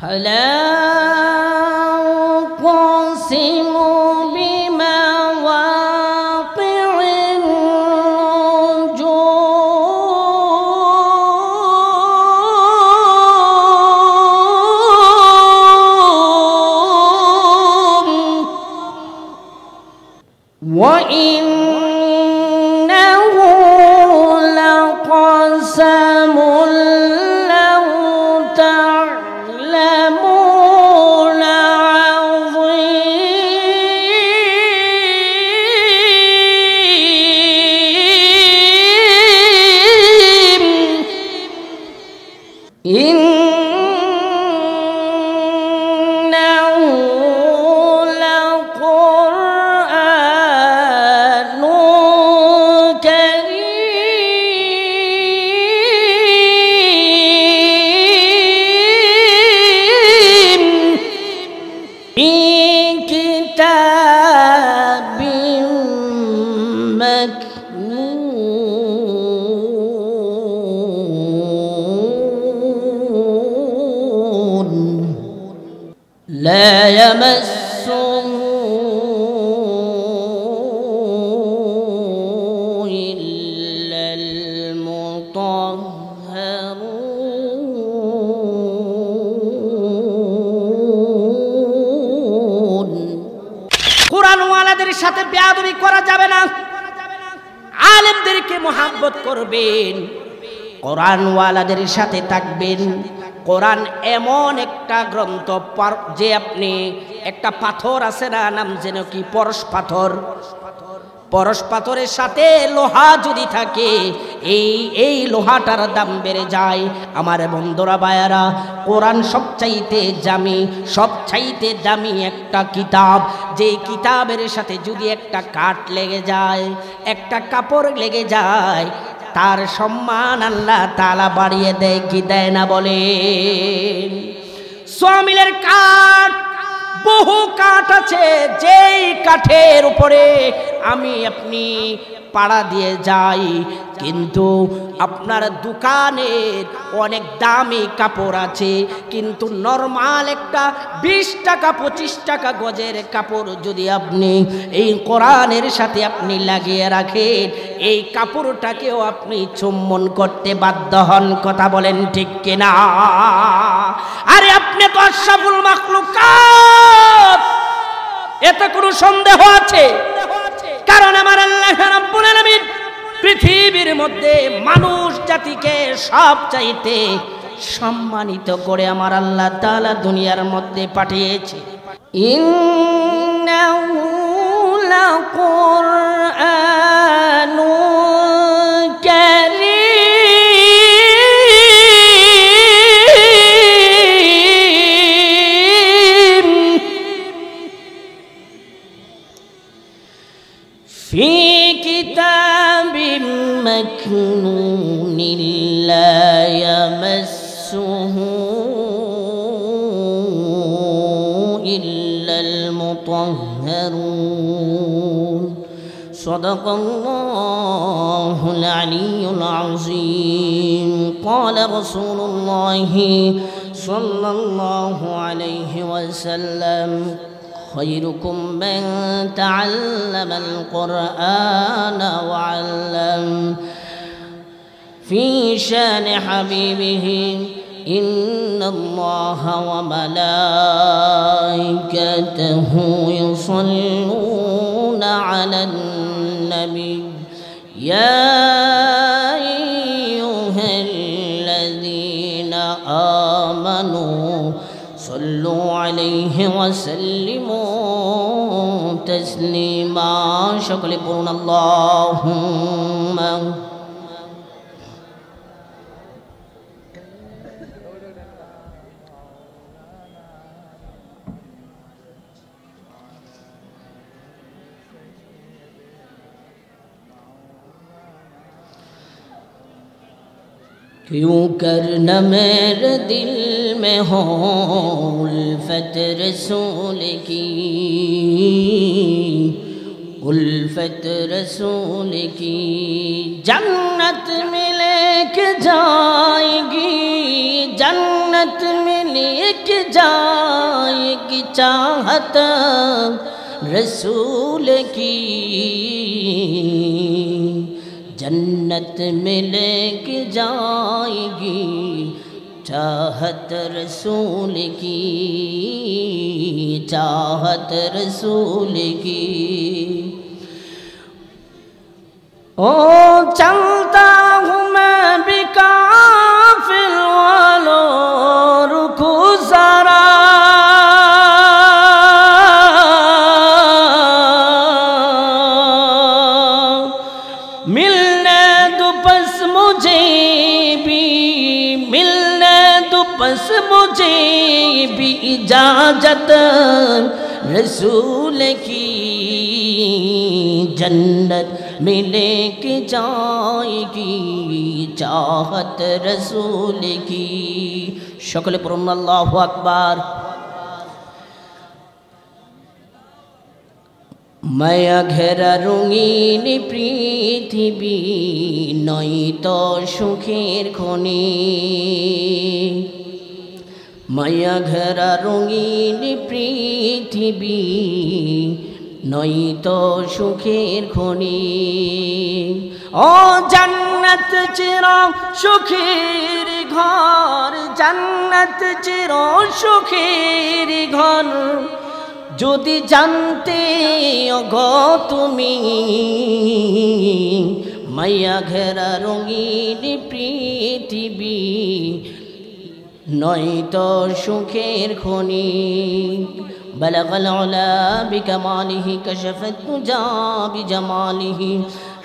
فلا أقسم بمواقع النجوم وإنه لقسم لو تعلمون عظيم إنه لقرآن كريم في كتاب مكنون لا يمسه إلا المطهرون কোরআনওয়ালাদের সাথে বেয়াদবি করা যাবে না, আলেমদেরকে মহব্বত করবেন, কোরআনওয়ালাদের সাথে থাকবেন। কোরআন এমন একটা গ্রন্থ যে আপনি একটা পাথর আছে না, নাম যেন কি পরশ পাথর, পরশ পাথরের সাথে লোহা যদি থাকে এই লোহাটার দাম বেড়ে যায়। আমার বন্ধুরা ভাইয়ারা, কোরআন সবচাইতে দামি একটা কিতাব, যেই কিতাবের সাথে যদি একটা কাঠ লেগে যায়, একটা কাপড় লেগে যায়, তার সম্মান আল্লাহ তাআলা বাড়িয়ে দেয় কি দেয় না বলেন? সমিলের কাঠ, বহু কাঠ আছে, যেই কাঠের উপরে আমি আপনি পাড়া দিয়ে যাই, কিন্তু আপনার দোকানের অনেক দামি কাপড় আছে, কিন্তু নরমাল একটা 20 টাকা 25 টাকা গজের কাপড় যদি আপনি এই কোরআনের সাথে আপনি লাগিয়ে রাখেন, এই কাপড়টাকেও আপনি চুম্বন করতে বাধ্য হন। কথা বলেন ঠিক কিনা? আরে আপনি তো আশরাফুল মাখলুকাত, এতে কোনো সন্দেহ আছে? কারণ আমার আল্লাহ রাব্বুল আলামিন পৃথিবীর মধ্যে মানুষ জাতিকে সবচাইতে সম্মানিত করে আমার আল্লাহ তাআলা দুনিয়ার মধ্যে পাঠিয়েছে। ইন্নাহু লাকুরআনুন কারীম ফি কিতাবিম মাকনুন লা ইয়ামাসসুহু ইল্লাল মুতাহহারুন। সাদাকাল্লাহুল আলিয়্যুল আযীম। ক্বালা রাসূলুল্লাহি সাল্লাল্লাহু আলাইহি ওয়াসাল্লাম خيركم من تعلم القرآن وعلم في شان حبيبه إن الله وملائكته يصلون على النبي يا أيها الذين آمنوا صلوا عليه وسلموا تسليما। সকলে পড়ুন আল্লাহুম্মা क्यों करना मेरे दिल में हो उल्फत रसूल की, उल्फत रसूल की जन्नत में लेके जाएगी, जन्नत जन्नत में लेके जाएगी चाहत रसूल की, जन्नत में लेके जाएगी चाहत रसूल की, चाहत रसूल की। ओ चलता हूँ मैं भी काफिल वालों रुकू ज़रा, मिलने दो बस मुझे भी, मिलने दो बस मुझे भी इजाजत रसूल की, जन्नत में लेके जाएगी चाहत रसूल की। সকলে পড়ুন আল্লাহু আকবার। মায়া ঘেরা রঙিন পৃথিবী নয়তো সুখের খনি, মায়া ঘেরা রঙিন পৃথিবী নয়তো সুখের খনি। ও জান্নাত চির সুখের ঘর, জান্নাত চির সুখের ঘর, যদি জানতে গো তুমি মায়া ঘেরা রঙিন পৃথিবী নয়তো সুখের খনি। بلغ العلا بكماله كشف الدجى بجماله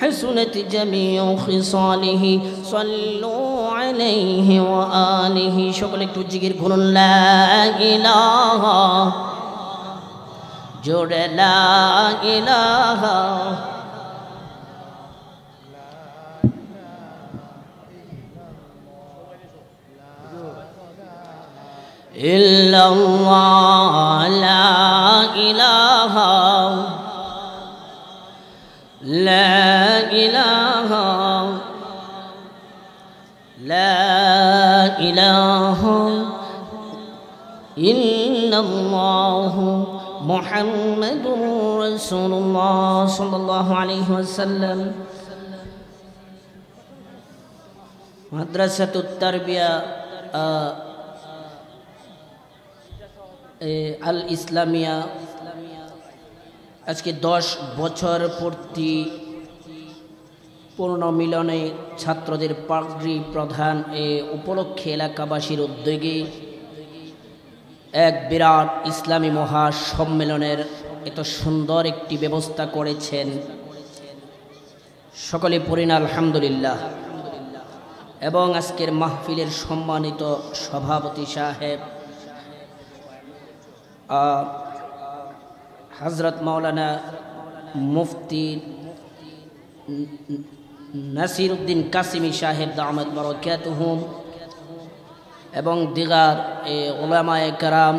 حسنت جميع خصاله صلوا عليه وآله। সকলে একটু জিকির করুন লা ইলাহা, জোরে লা ইলাহা ইল্লাল্লাহ, লা ইলাহা, লা ইলাহা, লা ইলাহা ইল্লাল্লাহ মুহাম্মাদুর রাসূলুল্লাহ সাল্লাল্লাহু আলাইহি ওয়াসাল্লাম। মাদ্রাসাতুত তারবিয়া আল ইসলামিয়া আজকে 10 বছর পূর্তি পূর্ণ মিলনে ছাত্রদের পাগড়ি প্রধান এ উপলক্ষে এলাকাবাসীর উদ্যোগে এক বিরাট ইসলামী মহাসম্মেলনের এত সুন্দর একটি ব্যবস্থা করেছেন। সকলে পড়েন আলহামদুলিল্লাহ। এবং আজকের মাহফিলের সম্মানিত সভাপতি সাহেব হযরত মাওলানা মুফতি নাসিরউদ্দিন কাসিমি সাহেব দামাত বারাকাতুহুম এবং দিগার উলামায়ে কেরাম,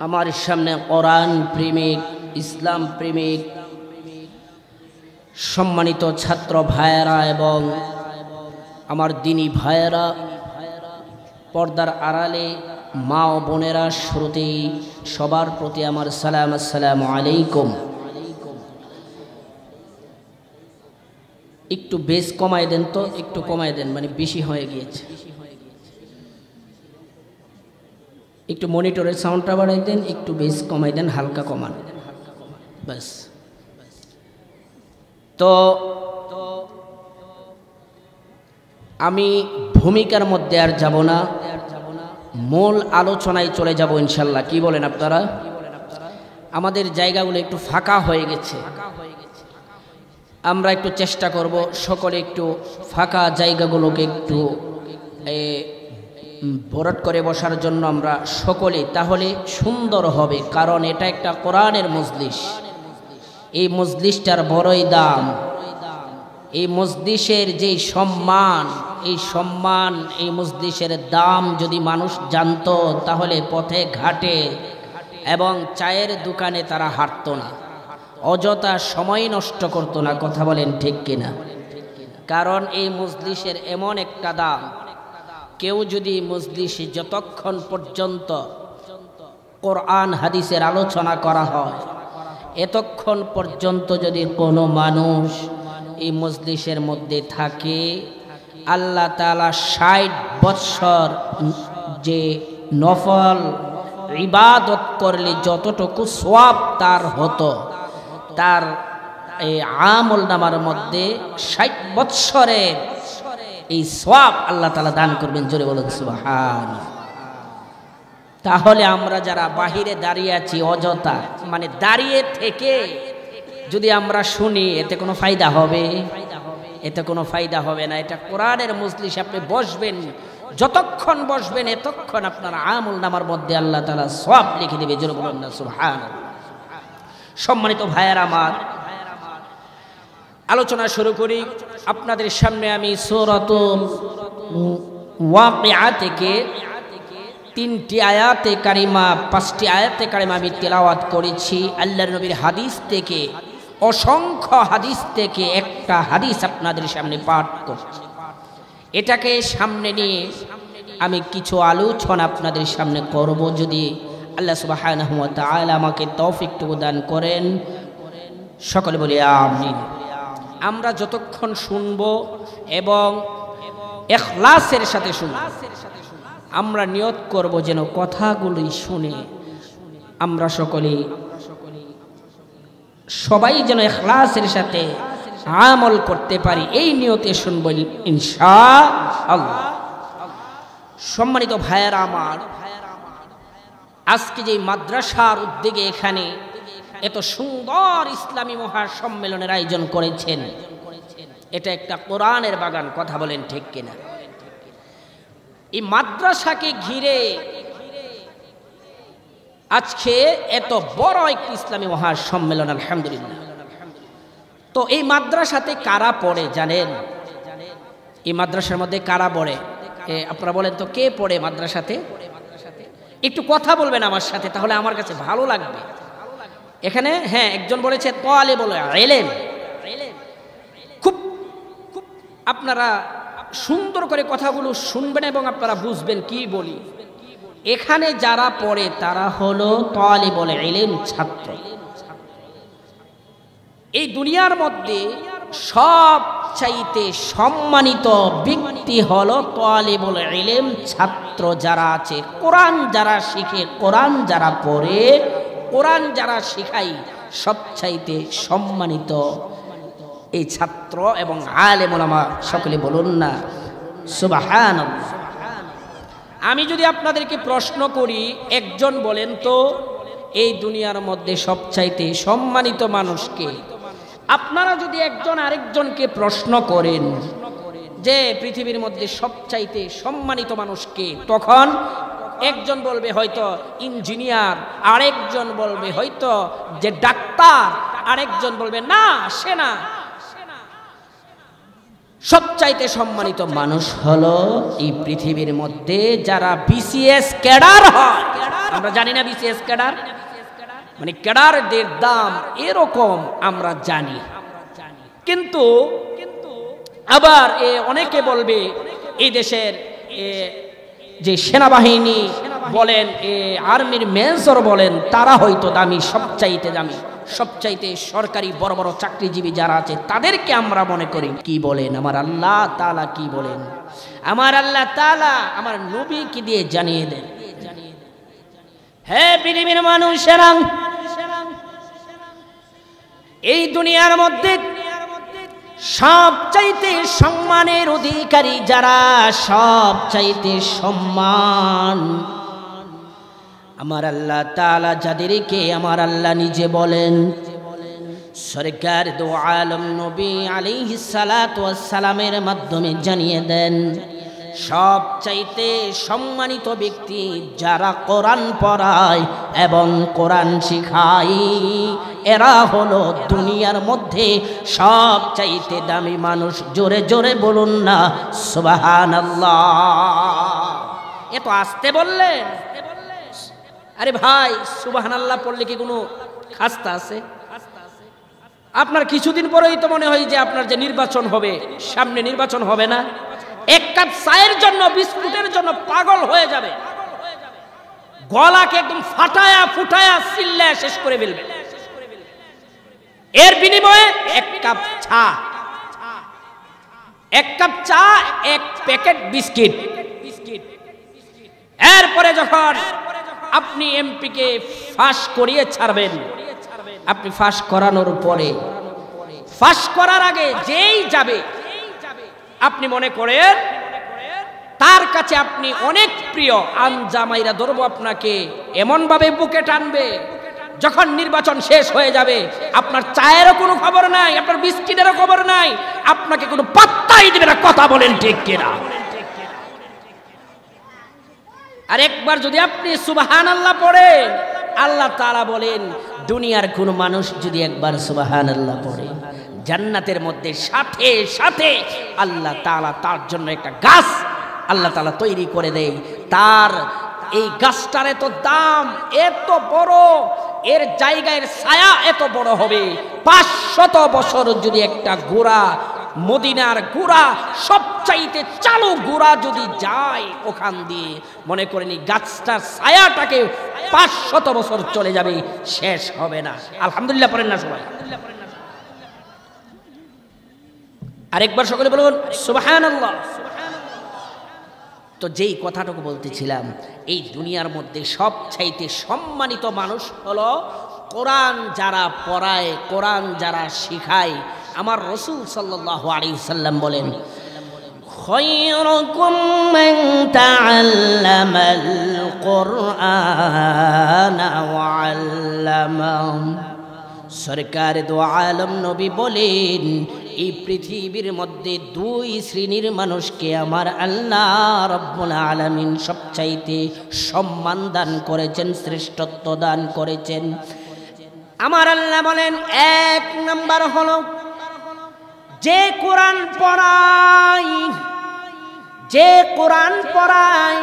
আমার সামনে কোরআন প্রেমিক, ইসলাম প্রেমিক সম্মানিত ছাত্র ভাইয়েরা এবং আমার দিনী ভাইয়েরা, পর্দার আড়ালে মা ও বোনেরা, শুরুতেই সবার প্রতি আমার সালাম, আসসালামু আলাইকুম। একটু বেস কমায় দেন তো, একটু কমায় দেন, মানে বেশি হয়ে গিয়েছে। একটু মনিটরের সাউন্ডটা বাড়াই দেন, একটু বেস কমাই দেন, হালকা কমান, বাস। তো আমি ভূমিকার মধ্যে আর যাব না, মূল আলোচনায় চলে যাব ইনশাল্লাহ। কি বলেন আপনারা? আমাদের জায়গাগুলো একটু ফাঁকা হয়ে গেছে, আমরা একটু চেষ্টা করব সকলে একটু ফাঁকা জায়গাগুলোকে একটু ভরাট করে বসার জন্য আমরা সকলে, তাহলে সুন্দর হবে। কারণ এটা একটা কোরআনের মজলিস, এই মজলিসটার বড়ই দাম। এই মজলিসের যে সম্মান, এই সম্মান, এই মজলিসের দাম যদি মানুষ জানতো, তাহলে পথে ঘাটে এবং চায়ের দোকানে তারা হাঁটতো না, অযথা সময় নষ্ট করতো না। কথা বলেন ঠিক কিনা? কারণ এই মজলিসের এমন একটা দাম, কেউ যদি মজলিসে যতক্ষণ পর্যন্ত কোরআন হাদিসের আলোচনা করা হয়, এতক্ষণ পর্যন্ত যদি কোনো মানুষ এই মজলিসের মধ্যে থাকে, আল্লাহ তাআলা ৬০ বৎসর যে নফল ইবাদত করলে যতটুকু সওয়াব তার হতো, তার এই আমল নামার মধ্যে ৬০ বৎসরের এই সওয়াব আল্লাহ তাআলা দান করবেন। জোরে বলুন সুবহানাল্লাহ। তাহলে আমরা যারা বাহিরে দাঁড়িয়ে আছি অযথা, মানে দাঁড়িয়ে থেকে যদি আমরা শুনি, এতে কোনো ফায়দা হবে? এতে কোনো ফায়দা হবে না। এটা কোরআনের মজলিস, আপনি বসবেন, যতক্ষণ বসবেন এতক্ষণ আপনার আমল নামার মধ্যে আল্লাহ তাআলা সওয়াব লিখে দেবে। জোরে বলুন না সুবহানাল্লাহ। সম্মানিত ভাইয়েরা আমার, আলোচনা শুরু করি। আপনাদের সামনে আমি সূরাতুল ওয়াকিয়া থেকে 3টি আয়াতে কারিমা, 5টি আয়াতে কারিমা আমি তেলাওয়াত করেছি। আল্লাহর নবীর হাদিস থেকে, অসংখ্য হাদিস থেকে একটা হাদিস আপনাদের সামনে পাঠ করছি। এটাকে সামনে নিয়ে আমি কিছু আলোচনা আপনাদের সামনে করব, যদি আল্লাহ সুবহানাহু ওয়া তাআলা আমাকে তৌফিকটুকু দান করেন। সকলে বলি আমিন। আমরা যতক্ষণ শুনব এবং ইখলাসের সাথে শুনব, আমরা নিয়ত করব যেন কথাগুলি শুনে আমরা সবাই যেন ইখলাসের সাথে আমল করতে পারি, এই নিয়তে শুনব ইনশাআল্লাহ। সম্মানিত ভাইয়েরা আমার, আজকে যে মাদ্রাসার উদ্যোগে এখানে এত সুন্দর ইসলামী মহাসম্মেলনের আয়োজন করেছেন, এটা একটা কোরআনের বাগান। কথা বলেন ঠিক কিনা? এই মাদ্রাসাকে ঘিরে আজকে এত বড় একটি ইসলামী মহাসম্মেলন, আলহামদুলিল্লাহ। তো এই মাদ্রাসাতে কারা পড়ে জানেন? এই মাদ্রাসার মধ্যে কারা পড়ে আপনারা বলেন তো, কে পড়ে মাদ্রাসাতে? একটু কথা বলবেন আমার সাথে, তাহলে আমার কাছে ভালো লাগবে। এখানে হ্যাঁ, একজন বলেছে তালিবুল ইলম। খুব আপনারা সুন্দর করে কথাগুলো শুনবেন এবং আপনারা বুঝবেন কি বলি। এখানে যারা পড়ে তারা হলো তালিবুল ইলম, ছাত্র। এই দুনিয়ার মধ্যে সবচাইতে সম্মানিত ব্যক্তি হলো তালিবুল ইলম, ছাত্র যারা আছে। কোরআন যারা শিখে, কোরআন যারা পড়ে, কোরআন যারা শিখাই, সবচাইতে সম্মানিত এই ছাত্র এবং আলেম ওলামা। সকলে বলুন না সুবহানাল্লাহ। আমি যদি আপনাদেরকে প্রশ্ন করি, একজন বলেন তো এই দুনিয়ার মধ্যে সবচাইতে সম্মানিত মানুষকে? আপনারা যদি একজন আরেকজনকে প্রশ্ন করেন যে পৃথিবীর মধ্যে সবচাইতে সম্মানিত মানুষকে, তখন একজন বলবে হয়তো ইঞ্জিনিয়ার, আরেকজন বলবে হয়তো যে ডাক্তার, আরেকজন বলবে না সে না। সবচাইতে সম্মানিত মানুষ হলো এই পৃথিবীর মধ্যে যারা বিসিএস ক্যাডার হয়। আমরা জানি না বিসিএস ক্যাডার মানে ক্যাডারদের দাম এরকম আমরা জানি, কিন্তু আবার অনেকে বলবে এই দেশের যে সেনাবাহিনী বলেন, আর্মির মেজর বলেন, তারা হয়তো দামি, সবচাইতে দামি, সবচাইতে সরকারি বড় বড় চাকরিজীবী যারা আছে তাদেরকে আমরা মনে করি। কি বলেন আমার আল্লাহ তাআলা? কি বলেন আমার আল্লাহ তাআলা? আমার নবী কি দিয়ে জানিয়ে দেন? হে পৃথিবীর মানুষেরা, এই দুনিয়ার মধ্যে সবচাইতে সম্মানের অধিকারী যারা, সবচাইতে সম্মান আমার আল্লাহ তাআলা যাদেরকে আমার আল্লাহ নিজে বলেন, সরকার দো আলম নবী আলাইহিস সালাতু ওয়াস সালামের মাধ্যমে জানিয়ে দেন, সবচাইতে সম্মানিত ব্যক্তি যারা কোরআন পড়ায় এবং কোরআন শিখায়, এরা হলো দুনিয়ার মধ্যে সবচাইতে দামি মানুষ। জোরে জোরে বলুন না সুবহানাল্লাহ। এত আস্তে বললেন? আরে ভাই, সুবহানাল্লাহ পড়লে কি কোনো খাস্তা আছে? আপনার কিছুদিন পরেই তো মনে হয় যে আপনার যে নির্বাচন হবে, সামনে নির্বাচন হবে না, এক কাপ চায়ের জন্য, বিস্কুটের জন্য পাগল হয়ে যাবে, গলাকে একদম ফাটায়া ফুটায়া চিল্লায়া শেষ করে ফেলবে। এর বিনিময়ে এক কাপ চা, এক কাপ চা, এক প্যাকেট বিস্কিট। এরপরে যখন আপনি এমপিকে ফাঁস করিয়ে ছাড়বেন, আপনি ফাঁস করানোর পরে, ফাঁস করার আগে যেই যাবে আপনি মনে করেন তার কাছে আপনি অনেক প্রিয়, আনজামাইরা ধরবো আপনাকে, এমন ভাবে বুকে টানবে, যখন নির্বাচন শেষ হয়ে যাবে আপনার চায়েরও কোনো খবর নাই, আপনার বিস্কিটেরও খবর নাই, আপনাকে কোনো পাত্তাই দিবে না। কথা বলেন ঠিক কিনা? আর একবার যদি আপনি সুবহানাল্লাহ পড়েন, আল্লাহ তাআলা বলেন দুনিয়ার কোন মানুষ যদি একবার সুবহানাল্লাহ পড়ে, জান্নাতের মধ্যে সাথে সাথে আল্লাহ তাআলা তার জন্য একটা গাছ আল্লাহ তাআলা তৈরি করে দেয়। তার এই গাছটার এত দাম, এত বড়, এর জায়গার ছায়া এত বড় হবে, 500 বছর যদি একটা গোড়া, মদিনার গোড়া, সবচাইতে চালু গোড়া যদি যায় ওখান দিয়ে, মনে করেনি গাছটার ছায়াটাকে 500 বছর চলে যাবে, শেষ হবে না। আলহামদুলিল্লাহ পড়েন না সবাই? আরেকবার সকলে বলুন সুবহানাল্লাহ। তো যেই কথাটুকু বলতেছিলাম, এই দুনিয়ার মধ্যে সবচাইতে সম্মানিত মানুষ হলো কোরআন যারা পড়ায়, কোরআন যারা শিখায়। আমার রাসূল সাল্লাল্লাহু আলাইহি ওয়াসাল্লাম বলেন, খায়রুকুম মান তাআল্লামাল কুরআনা ওয়া আল্লামাহু। সরকার দো আলম নবী বলেন, এই পৃথিবীর মধ্যে 2 শ্রেণীর মানুষকে আমার আল্লাহ রাব্বুল আলামিন সবচাইতে সম্মান দান করেছেন, শ্রেষ্ঠত্ব দান করেছেন। আমার আল্লাহ বলেন, 1 নাম্বার হলো যে কোরআন পড়ায়, যে কোরআন পড়ায়।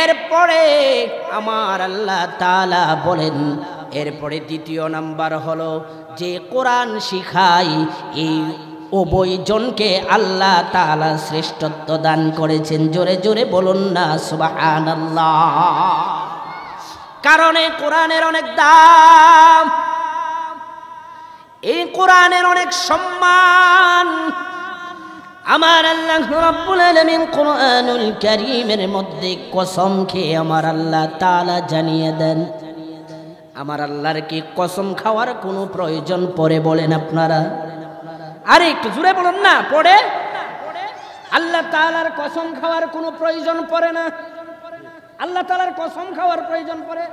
এরপরে আমার আল্লাহ তাআলা বলেন, এরপরে 2 নাম্বার হলো যে কোরআন শিখায়। এই উভয় জনকে আল্লাহ তাআলা শ্রেষ্ঠত্ব দান করেছেন। জোরে জোরে বলুন না সুবহানাল্লাহ। কারণ এই কোরআনের অনেক দাম, এই কোরআনের অনেক সম্মান। আমার আল্লাহ রাব্বুল আলামিন কোরআনুল কারীমের মধ্যে কসম খেয়ে আমার আল্লাহ তাআলা জানিয়ে দেন, আমার আল্লাহর কি কসম খাওয়ার কোনো প্রয়োজন পড়ে বলেন আপনারা? আরে একটু জোরে বলুন না, পড়ে? আল্লাহ তাআলার কসম খাওয়ার কোনো প্রয়োজন পড়ে না। আল্লাহ তাআলার কসম খাওয়ার প্রয়োজন পড়ে?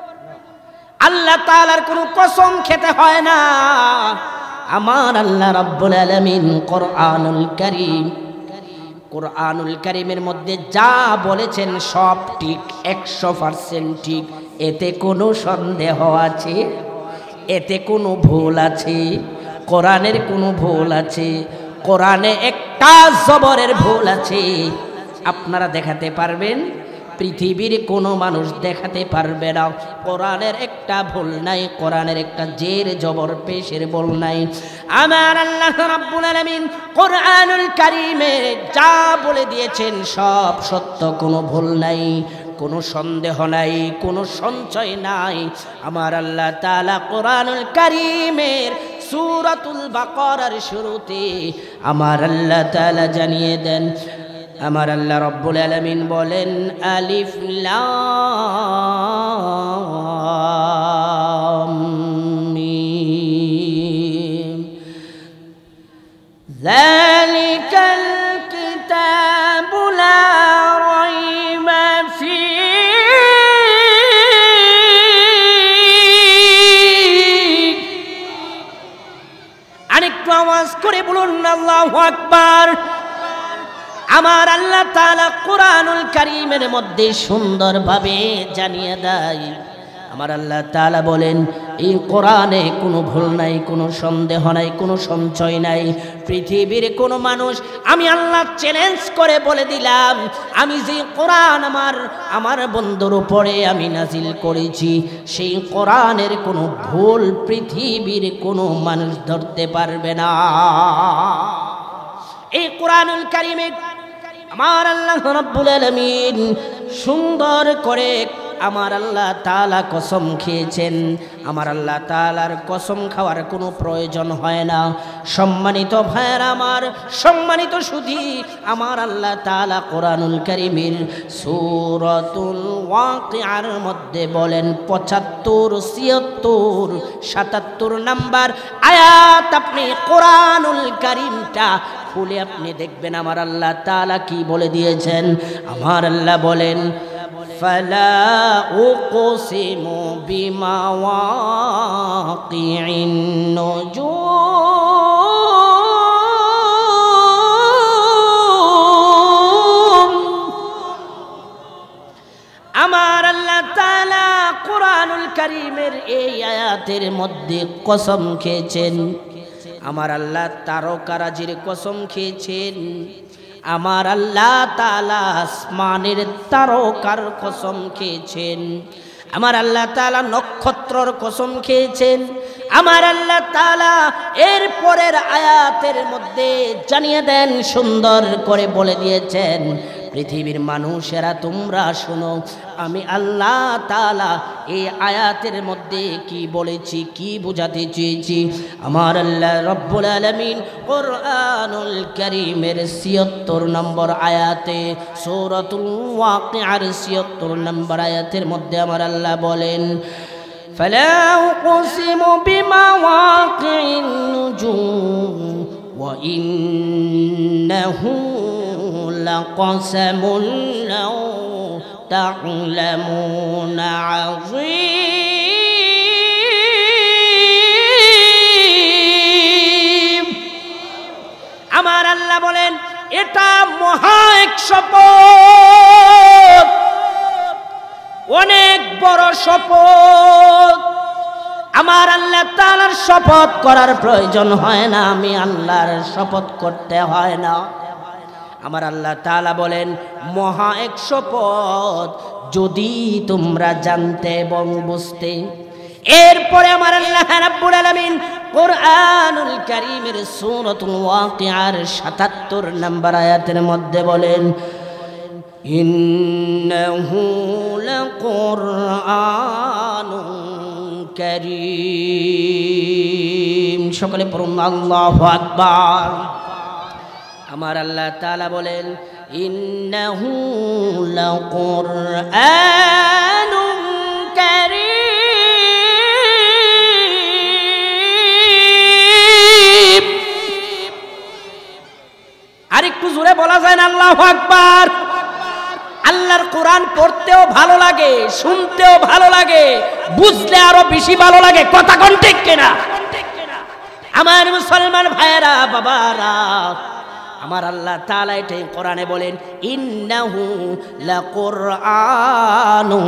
আল্লাহ তাআলার কোনো কসম খেতে হয় না। আমার আল্লাহ রাব্বুল আলামিন কোরআনুল কারীম, কোরআনুল কারীমের মধ্যে যা বলেছেন সব ঠিক, 100% ঠিক। এতে কোনো সন্দেহ আছে? এতে কোনো ভুল আছে? কোরআনের কোনো ভুল আছে? কোরআনে একটা জবরের ভুল আছে আপনারা দেখাতে পারবেন? পৃথিবীর কোনো মানুষ দেখাতে পারবে না। কোরআনের একটা ভুল নাই, কোরআনের একটা জের জবর পেশের ভুল নাই। আমার আল্লাহ রাব্বুল আলামিন কোরআনুল কারীমে যা বলে দিয়েছেন সব সত্য, কোনো ভুল নাই, কোনো সন্দেহ নাই, কোনো সংশয় নাই। আমার আল্লাহ তাআলা কোরআনুল কারীমের সূরাতুল বাকারার শুরুতে আমার আল্লাহ তাআলা জানিয়ে দেন, আমার আল্লাহ রাব্বুল আলামিন বলেন, আলিফ লাম মিম যালিকাল কিতাবু লা রাইবা ফীহ। আরেকটু আওয়াজ করে বলুন আল্লাহু আকবার। আমার আল্লাহ তাআলা কোরআনুল কারীমের মধ্যে সুন্দরভাবে জানিয়ে দেয়, আমার আল্লাহ তাআলা বলেন এই কোরআনে কোনো ভুল নাই, কোনো সন্দেহ নাই, কোনো সংশয় নাই। পৃথিবীর কোনো মানুষ, আমি আল্লাহ চ্যালেঞ্জ করে বলে দিলাম, আমি যে কোরআন আমার বন্ধুর উপরে আমি নাজিল করেছি, সেই কোরআনের কোনো ভুল পৃথিবীর কোনো মানুষ ধরতে পারবে না। এই কোরআনুল কারীমে আমার আল্লাহ রাব্বুল আলামিন সুন্দর করে আমার আল্লাহ তাআলা কসম খেয়েছেন। আমার আল্লাহ তাআলার কসম খাওয়ার কোনো প্রয়োজন হয় না। সম্মানিত ভাইয়েরা আমার, সম্মানিত সুধী, আমার আল্লাহ তাআলা কোরআনুল কারীমের সূরাতুল ওয়াকিআর মধ্যে বলেন ৭৫, ৭৬, ৭৭ নাম্বার আয়াত আপনি কোরআনুল কারীমটা খুলে আপনি দেখবেন আমার আল্লাহ তাআলা কি বলে দিয়েছেন। আমার আল্লাহ বলেন فلا أقسم بمواقع النجوم আমার আল্লাহ তাআলা কোরআনুল কারীমের এই আয়াতের মধ্যে কসম খেয়েছেন। আমার আল্লাহ তারকারাজির কসম খেয়েছেন। আমার আল্লাহ তাআলা আসমানের তারকার কসম খেয়েছেন। আমার আল্লাহ তাআলা নক্ষত্রর কসম খেয়েছেন। আমার আল্লাহ তাআলা এর পরের আয়াতের মধ্যে জানিয়ে দেন, সুন্দর করে বলে দিয়েছেন, পৃথিবীর মানুষেরা তোমরা শোনো, আমি আল্লাহ তাআলা এই আয়াতের মধ্যে কি বলেছি, কি বোঝাতে চেয়েছি। আমার আল্লাহ রব্বুল আলামিন কোরআনুল কারীমের ৭৬ নম্বর আয়াতে, সূরাতুল ওয়াকিআর ৭৬ নম্বর আয়াতের মধ্যে আমার আল্লাহ বলেন ফালা উকসিমু বিমাওয়াকিন নুজুম ওয়া ইন্নাহু لقسم لو تعلمون عظيم আমার আল্লাহ বলেন এটা মহা এক শপথ, অনেক বড় শপথ। আমার আল্লাহ তাআলার শপথ করার প্রয়োজন হয় না, আমি আল্লাহর শপথ করতে হয় না। আমার আল্লাহ তাআলা বলেন মহা এক শপথ, যদি তোমরা জানতে এবং বুঝতে। এরপরে আমার আল্লাহ রাব্বুল আলামিন কোরআনুল কারীমের সূরাতুল ওয়াকিআর ৭৭ নম্বর আয়াতের মধ্যে বলেন ইন্নাহু লাকুরআনুন কারীম। সকলে পড়ুন আল্লাহু আকবার। আমার আল্লাহ তাআলা বলেন ইন্নাহু লাকুরআনুন কারীম। আরেকটু জোরে বলা যায় না আল্লাহু আকবার? আল্লাহর কোরআন পড়তেও ভালো লাগে, শুনতেও ভালো লাগে, বুঝলে আরো বেশি ভালো লাগে। কথা কোন ঠিক কিনা? আমার মুসলমান ভাইয়েরা, বাবারা, আমার আল্লাহ তাআলা এটাই কোরআনে বলেন ইন্নাহু লাকুরআনুন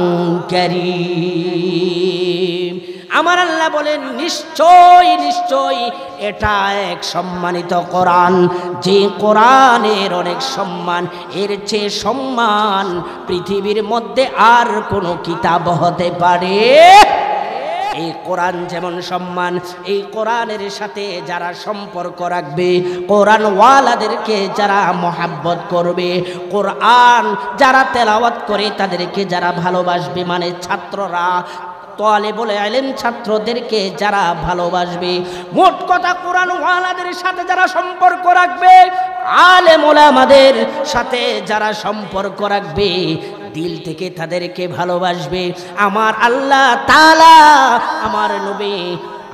কারীম। আমার আল্লাহ বলেন নিশ্চয় নিশ্চয় এটা এক সম্মানিত কোরআন, যে কোরআনের অনেক সম্মান, এর চেয়ে সম্মান পৃথিবীর মধ্যে আর কোনো কিতাব হতে পারে? এই কোরআন যেমন সম্মান, এই কোরআনের সাথে যারা সম্পর্ক রাখবে, কোরআন ওয়ালাদেরকে যারা মহাব্বত করবে, কোরআন যারা তেলাওয়াত করে তাদেরকে যারা ভালোবাসবে, মানে ছাত্ররা, তালেবুল ইলম ছাত্রদেরকে যারা ভালোবাসবে, মোট কথা কোরআন ওয়ালাদের সাথে যারা সম্পর্ক রাখবে, আলেম ওলামাদের সাথে যারা সম্পর্ক রাখবে, দিল থেকে তাদেরকে ভালোবাসবে, আমার আল্লাহ তাআলা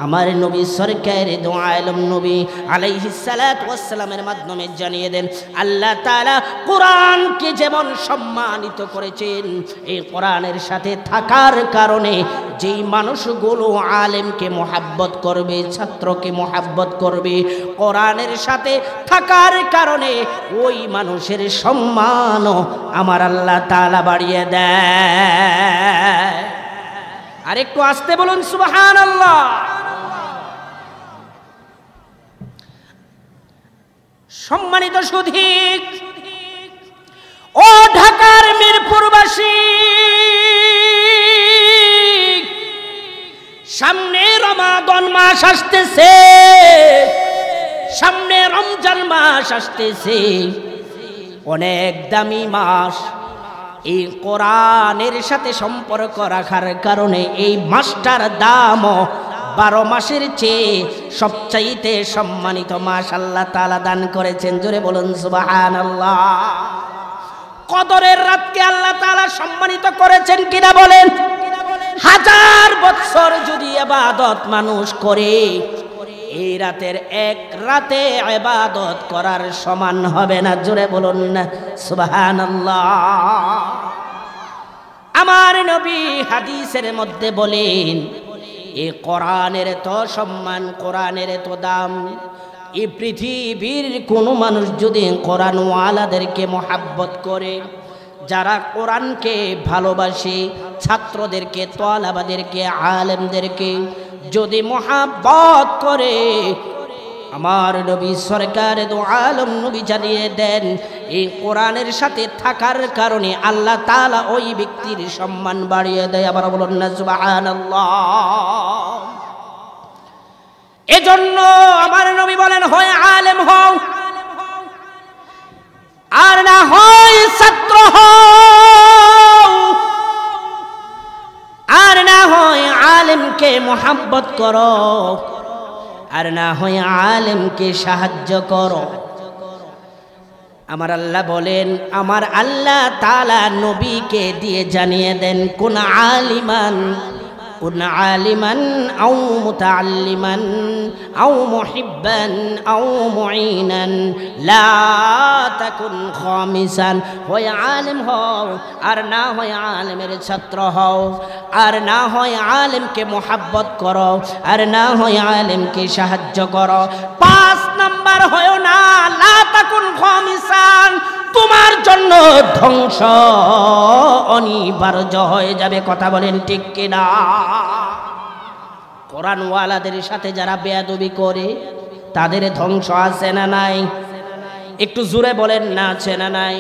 আমার নবী সরকারে দো আলম নবী আলাইহিস সালাতু ওয়াস সালামের মাধ্যমে জানিয়ে দেন আল্লাহ তাআলা কোরআনকে যেমন সম্মানিত করেছেন, এই কোরআনের সাথে থাকার কারণে যেই মানুষগুলো আলেমকে মহাব্বত করবে, ছাত্রকে মহাব্বত করবে, কোরআনের সাথে থাকার কারণে ওই মানুষের সম্মানও আমার আল্লাহ তাআলা বাড়িয়ে দেয়। আর একটু আস্তে বলুন সুবহানাল্লাহ। সম্মানিত সুধী ও ঢাকার মিরপুরবাসী, সামনে রমাদান মাস আসতেছে, সামনে রমজান মাস আসতেছে। অনেক দামি মাস। এই কোরআনের সাথে সম্পর্ক রাখার কারণে এই মাসটার দামও 12 মাসের চেয়ে সবচাইতে সম্মানিত মাস আল্লাহ তাআলা দান করেছেন। জোরে বলুন সুবহানাল্লাহ। কদরের রাতকে আল্লাহ তাআলা সম্মানিত করেছেন কিনা বলেন? 1000 বছর যদি ইবাদত মানুষ করে, এই রাতের এক রাতে ইবাদত করার সমান হবে না। জোরে বলুন না সুবহানাল্লাহ। আমার নবী হাদিসের মধ্যে বলেন, এই কোরআনের তো সম্মান, কোরআনের তো দাম। এই পৃথিবীর কোনো মানুষ যদি কোরআনওয়ালাদেরকে মহাব্বত করে, যারা কোরআনকে ভালোবাসে, ছাত্রদেরকে, তোয়ালাবাদেরকে, আলেমদেরকে যদি মহাব্বত করে, আমার নবী সরকার দু আলম নবী জানিয়ে দেন, এই কোরআনের সাথে থাকার কারণে আল্লাহ তাআলা ওই ব্যক্তির সম্মান বাড়িয়ে দেয়। আবার বলুন না সুবহানাল্লাহ। এজন্য আমার নবী বলেন, হয় আলেম হও আর না হয় ছাত্র হও, আর না হয় আলেমকে মহাব্বত করো, আর না হয় আলেমকে সাহায্য করো। আমার আল্লাহ বলেন, আমার আল্লাহ তাআলা নবীকে দিয়ে জানিয়ে দেন, কোন আলিমান আও মুতাআল্লিমান আও মুহিব্বান আও মুঈনান লা তাকুন খামিসান। হয় আলেম হও আর না হয় আলেমের ছাত্র হও, আর না হয় আলেমকে মোহাব্বত করো, আর না হয় আলেমকে সাহায্য করো। 5 নাম্বার হয় না, লা তাকুন খামিসান, তোমার জন্য ধ্বংস অনিবার্য হয়ে যাবে। কথা বলেন ঠিক কিনা? কোরআনওয়ালাদের সাথে যারা বেয়াদবি করে, তাদের ধ্বংস আছে না নাই? একটু জোরে বলেন না, আছে না নাই?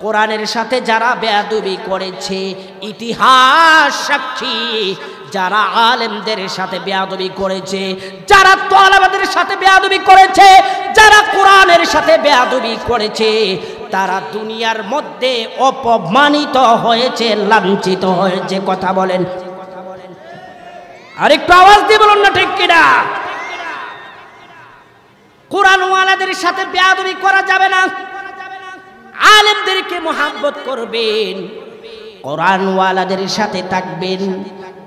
কোরআনের সাথে যারা বেয়াদবি করেছে, ইতিহাস সাক্ষী, যারা আলেমদের সাথে বেয়াদবি করেছে, যারা তোয়ালাবাদের সাথে বেয়াদবি করেছে, যারা কোরআনের সাথে বেয়াদবি করেছে, তারা দুনিয়ার মধ্যে অপমানিত হয়েছে, লাঞ্ছিত হয়েছে। কথা বলেন, আর একটু আওয়াজ দিয়ে বলুন না ঠিক কিনা? কোরআনওয়ালাদের সাথে বেয়াদবি করা যাবে না, আলেমদেরকে মহাব্বত করবেন, কোরআনওয়ালাদের সাথে থাকবেন।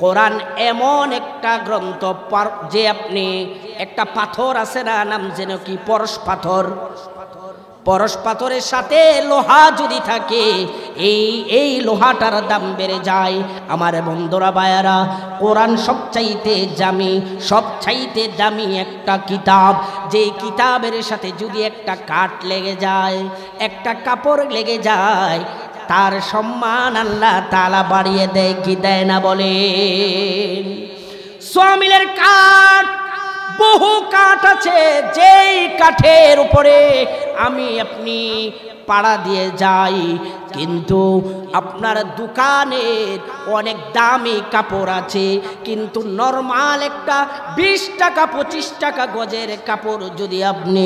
কোরআন এমন একটা গ্রন্থ যে আপনি একটা পাথর আছে না, নাম যেন কি পরশ পাথর, পরশ পাথরের সাথে লোহা যদি থাকে, এই লোহাটার দাম বেড়ে যায়। আমার বন্ধুরা ভাইয়ারা, কোরআন সবচাইতে দামি একটা কিতাব। যে কিতাবের সাথে যদি একটা কাঠ লেগে যায়, একটা কাপড় লেগে যায়, তার সম্মান আল্লাহ তাআলা বাড়িয়ে দেয় কি দেয় না বলেন? সোয়ামিলের কাঠ, বহু কাঠ আছে, যেই কাঠের উপরে আমি আপনি পাড়া দিয়ে যাই, কিন্তু আপনার দোকানের অনেক দামি কাপড় আছে, কিন্তু নরমাল একটা 20 টাকা 25 টাকা গজের কাপড় যদি আপনি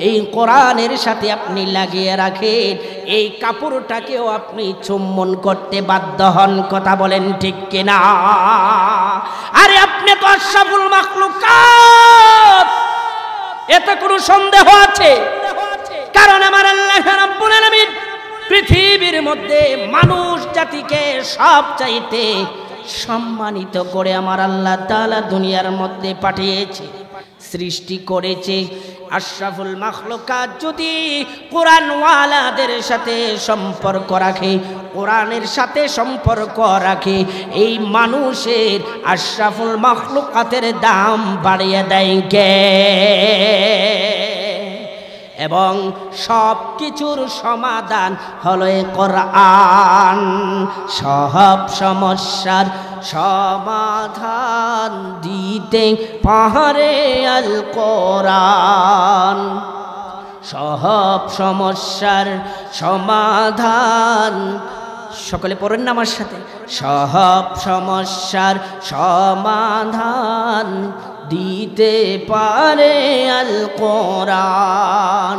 এই কোরআনের সাথে আপনি লাগিয়ে রাখেন, এই কাপড়টাকেও আপনি চুম্বন করতে বাধ্য হন। কথা বলেন ঠিক কিনা? আরে আপনি তো আশরাফুল মাখলুকাত, এতে কোনো সন্দেহ আছে? কারণ আমার আল্লাহ রাব্বুল আলামিন পৃথিবীর মধ্যে মানুষ জাতিকে সবচাইতে সম্মানিত করে আমার আল্লাহ তাআলা দুনিয়ার মধ্যে পাঠিয়েছে, সৃষ্টি করেছে। আশরাফুল মাখলুকাত যদি কোরআনওয়ালাদের সাথে সম্পর্ক রাখে, কোরআনের সাথে সম্পর্ক রাখে, এই মানুষের আশরাফুল মাখলুকাতের দাম বাড়িয়ে দেয় কে? এবং সব কিছুর সমাধান হলো কোরআন। সব সমস্যার সমাধান দিতে পারে আল কোরআন। সব সমস্যার সমাধান, সকলে পড়েন না আমার সাথে, সব সমস্যার সমাধান দিতে পারে আল কোরআন।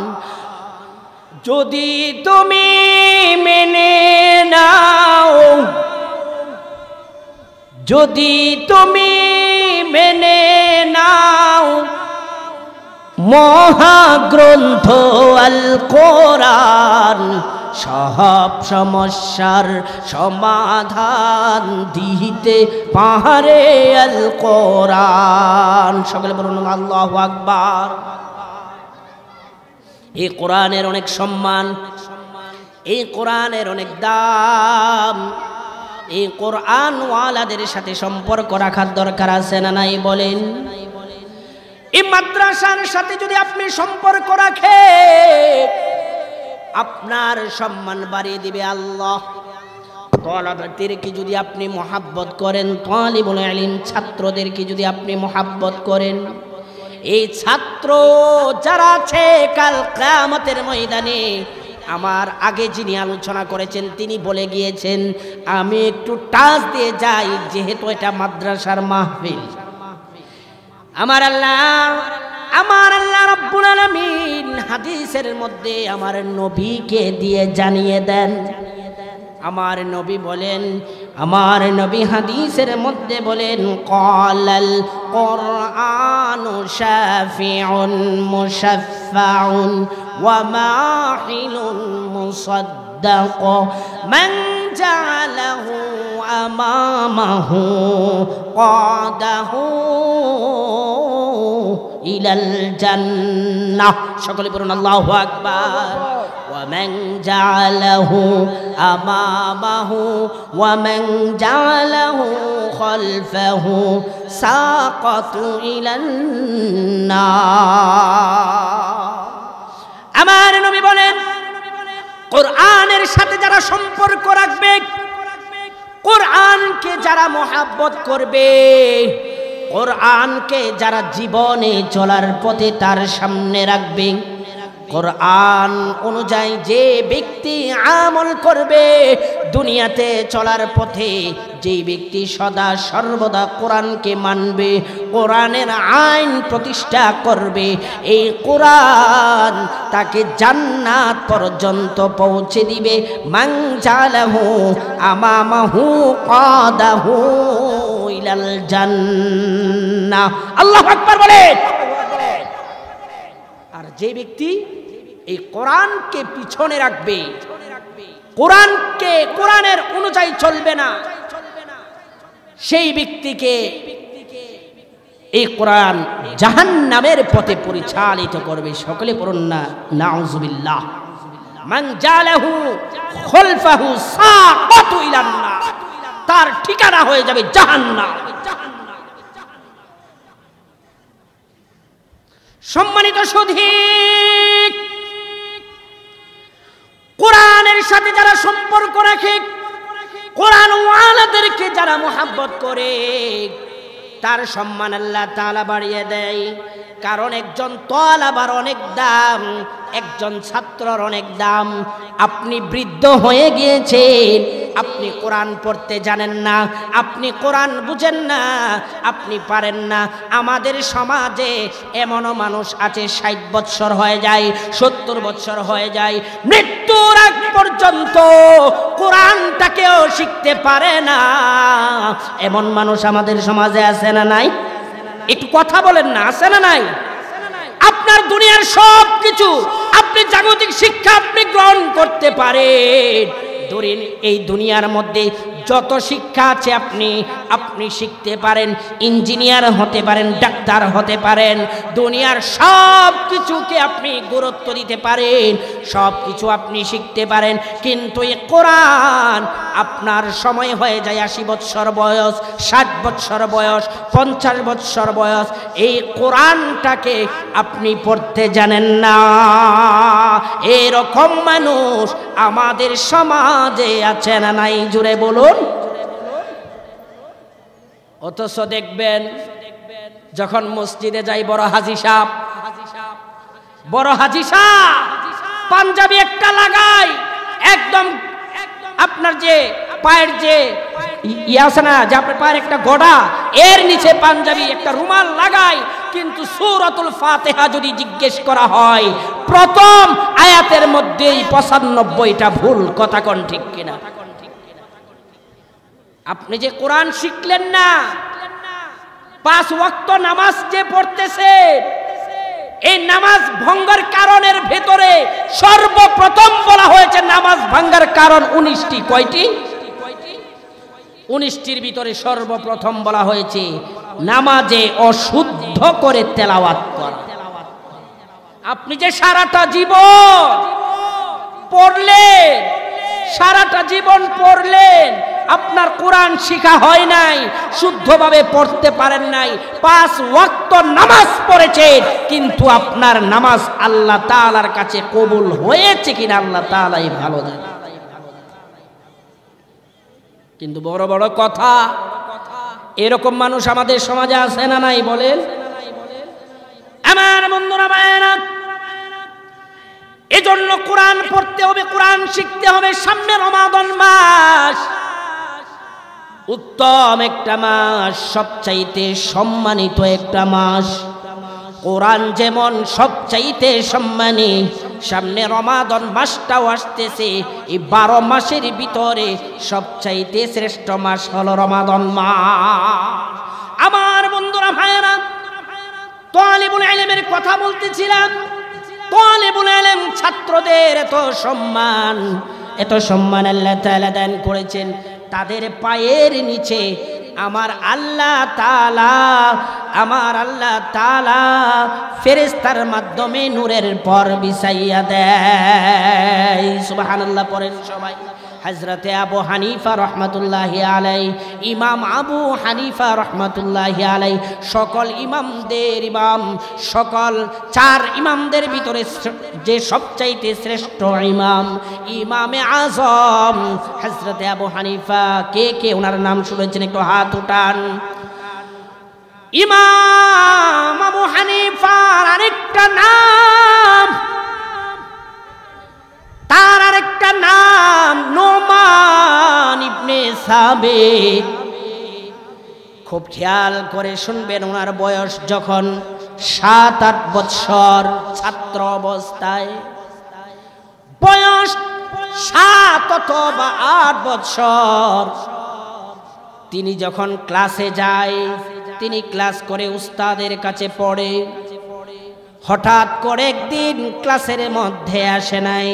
যদি তুমি মেনে নাও, যদি তুমি মেনে নাও মহাগ্রন্থ আল কোরআন, সব সমস্যার সমাধান দিতে পারে আল কোরআন। সকলে বলুন আল্লাহু আকবার। এই কোরআনের অনেক সম্মান, এই কোরআনের অনেক দাম। এই কোরআন ওয়ালাদের সাথে সম্পর্ক রাখার দরকার আছে না নাই বলেন? এই মাদ্রাসার সাথে যদি আপনি সম্পর্ক রাখেন, আপনার সম্মান বাড়িয়ে দিবে আল্লাহ। তলাবাদেরকে যদি আপনি মহাব্বত করেন, তালিবুল ইলম ছাত্রদেরকে যদি আপনি মহাব্বত করেন, এই ছাত্র যারা আছে কাল কিয়ামতের ময়দানে, আমার আগে যিনি আলোচনা করেছেন তিনি বলে গিয়েছেন, আমি একটু টাচ দিয়ে যাই যেহেতু এটা মাদ্রাসার মাহফিল। আমার আল্লাহ রাব্বুল আলামিন হাদিসের মধ্যে আমার নবীকে দিয়ে জানিয়ে দেন। আমার নবী বলেন, আমার নবী হাদিসের মধ্যে বলেন, ক্বালাল কুরআনু শাফিউন মুশাফফাউন ওয়া মাহিলুন মুসাদ্দাক মান জাআলাহু আমামাহু ক্বাদাহু ইলাল জান্নাহ। সকলে বলুন আল্লাহু আকবার। ومن جعله أمامه ومن جعله خلفه ساقط إلى النار। আমার নবী বলেন, কোরআনের সাথে যারা সম্পর্ক রাখবে, কোরআনকে যারা মহাব্বত করবে, কোরআনকে যারা জীবনে চলার পথে তার সামনে রাখবে, কোরআন অনুযায়ী যে ব্যক্তি আমল করবে, দুনিয়াতে চলার পথে যে ব্যক্তি সদা সর্বদা কোরআনকে মানবে, কোরআনের আইন প্রতিষ্ঠা করবে, এই কোরআন তাকে জান্নাত পর্যন্ত পৌঁছে দিবে। মান জালাহু আমামাহু ক্বাদাহু ইলাল জান্নাহ। আল্লাহু আকবার বলে। আর যে ব্যক্তি এই কোরআনকে পিছনে রাখবে, কোরআনের অনুযায়ী চলবে না, সেই ব্যক্তিকে এই কোরআন জাহান্নামের পথে পরিচালিত করবে। সকলে পড়ুন না নাউযুবিল্লাহ। মান জালাহু খালফাহু সাকাতু ইলান নার, তার ঠিকানা হয়ে যাবে জাহান্নাম। সম্মানিত সুধী, কোরআনের সাথে যারা সম্পর্ক রাখে, কোরআন ওয়ালাদেরকে যারা মুহাব্বত করে, তার সম্মান আল্লাহ তাআলা বাড়িয়ে দেয়। কারণ একজন তালাবার অনেক দাম, একজন ছাত্রর অনেক দাম। আপনি বৃদ্ধ হয়ে গিয়েছেন, আপনি কোরআন পড়তে জানেন না, আপনি কোরআন বুঝেন না, আপনি পারেন না। আমাদের সমাজে এমনও মানুষ আছে 60 বছর হয়ে যায়, 70 বছর হয়ে যায়, মৃত্যুর আগ পর্যন্ত কোরআনটাকেও শিখতে পারে না। এমন মানুষ আমাদের সমাজে আছে না নাই? একটু কথা বলেন না, আছে না নাই? আপনার দুনিয়ার সব কিছু, আপনি জাগতিক শিক্ষা আপনি গ্রহণ করতে পারেন, ধরেন এই দুনিয়ার মধ্যে যত শিক্ষা আছে আপনি শিখতে পারেন, ইঞ্জিনিয়ার হতে পারেন, ডাক্তার হতে পারেন, দুনিয়ার সব কিছুকে আপনি গুরুত্ব দিতে পারেন, সব কিছু আপনি শিখতে পারেন। কিন্তু এই কোরআন আপনার সময় হয়ে যায় 80 বছর বয়স, 60 বছর বয়স, 50 বছর বয়স, এই কোরআনটাকে আপনি পড়তে জানেন না। এরকম মানুষ আমাদের সমাজে আছে না নাই? জুড়ে বলুন। অথচ দেখবেন যখন মসজিদে যাই, বড় হাজি সাহেব পাঞ্জাবি একটা লাগায়, একদম আপনার যে পায়ের যে আছে না যে আপনার পায়ের একটা গড়া, এর নিচে পাঞ্জাবি একটা রুমাল লাগায়, কিন্তু সূরাতুল ফাতিহা যদি জিজ্ঞেস করা হয় প্রথম আয়াতের মধ্যেই ৯৫টা ভুল। কথা কোন ঠিক কিনা? আপনি যে কোরআন শিখলেন না, 5 ওয়াক্ত নামাজ যে পড়তেছে, এই নামাজ ভঙ্গের কারণের ভেতরে সর্বপ্রথম বলা হয়েছে নামাজ ভাঙ্গার কারণ 19টি। কয়টি? 19টির ভিতরে সর্বপ্রথম বলা হয়েছে নামাজে অশুদ্ধ করে তেলাওয়াত করা। আপনি যে সারাটা জীবন পড়লেন, সারাটা জীবন পড়লেন, আপনার কোরআন শিখা হয় নাই, শুদ্ধভাবে পড়তে পারেন নাই, 5 ওয়াক্ত নামাজ পড়েছেন, কিন্তু আপনার নামাজ আল্লাহ তাআলার কাছে কবুল হয়েছে কিনা আল্লাহ তাআলাই ভালো জানেন। কিন্তু বড় বড় কথা, এরকম মানুষ আমাদের সমাজে আছে না নাই বলেন? আমার বন্ধুরা ভাইয়েরা, এজন্য কোরআন পড়তে হবে, কোরআন শিখতে হবে। সামনে রমাদান মাস, উত্তম একটা মাস, সবচাইতে সম্মানিত একটা মাস। কোরআন যেমন সবচাইতে সম্মানী, সামনে রমাদান মাসটাও আসতেছে। এই 12 মাসের ভিতরে সবচাইতে শ্রেষ্ঠ মাস হলো রমাদান মাস। আমার বন্ধুরা ভাইয়েরা, তালিবুল ইলমের কথা বলতেছিলাম। তালিবুল ইলম ছাত্রদের এত সম্মান, এত সম্মান আল্লাহ তাআলা দান করেছেন। তাদের পায়ের নিচে আমার আল্লাহ তাআলা ফেরেশতার মাধ্যমে নূরের পর বিছাইয়া দেয়। সুবহানাল্লাহ পড়েন সবাই। হযরতে আবু হানিফা রহমাতুল্লাহি আলাইহি, ইমাম আবু হানিফা রহমাতুল্লাহি আলাইহি সকল ইমামদের ইমাম, সকল 4 ইমামদের ভিতরে যে সবচাইতে শ্রেষ্ঠ ইমাম, ইমামে আযম হযরতে আবু হানিফা। কে কে ওনার নাম শুনেছেন একটু হাত উঠান। ইমাম আবু হানিফার আরেকটা নাম, তার আরেকটা নাম নোমান ইবনে সাবিত। খুব খেয়াল করে শুনবেন, ওনার বয়স যখন 7-8 বছর, ছাত্র অবস্থায় বয়স 7 অথবা 8 বছর, তিনি যখন ক্লাসে যায়, তিনি ক্লাস করে উস্তাদের কাছে পড়ে। হঠাৎ করে একদিন ক্লাসের মধ্যে আসে নাই,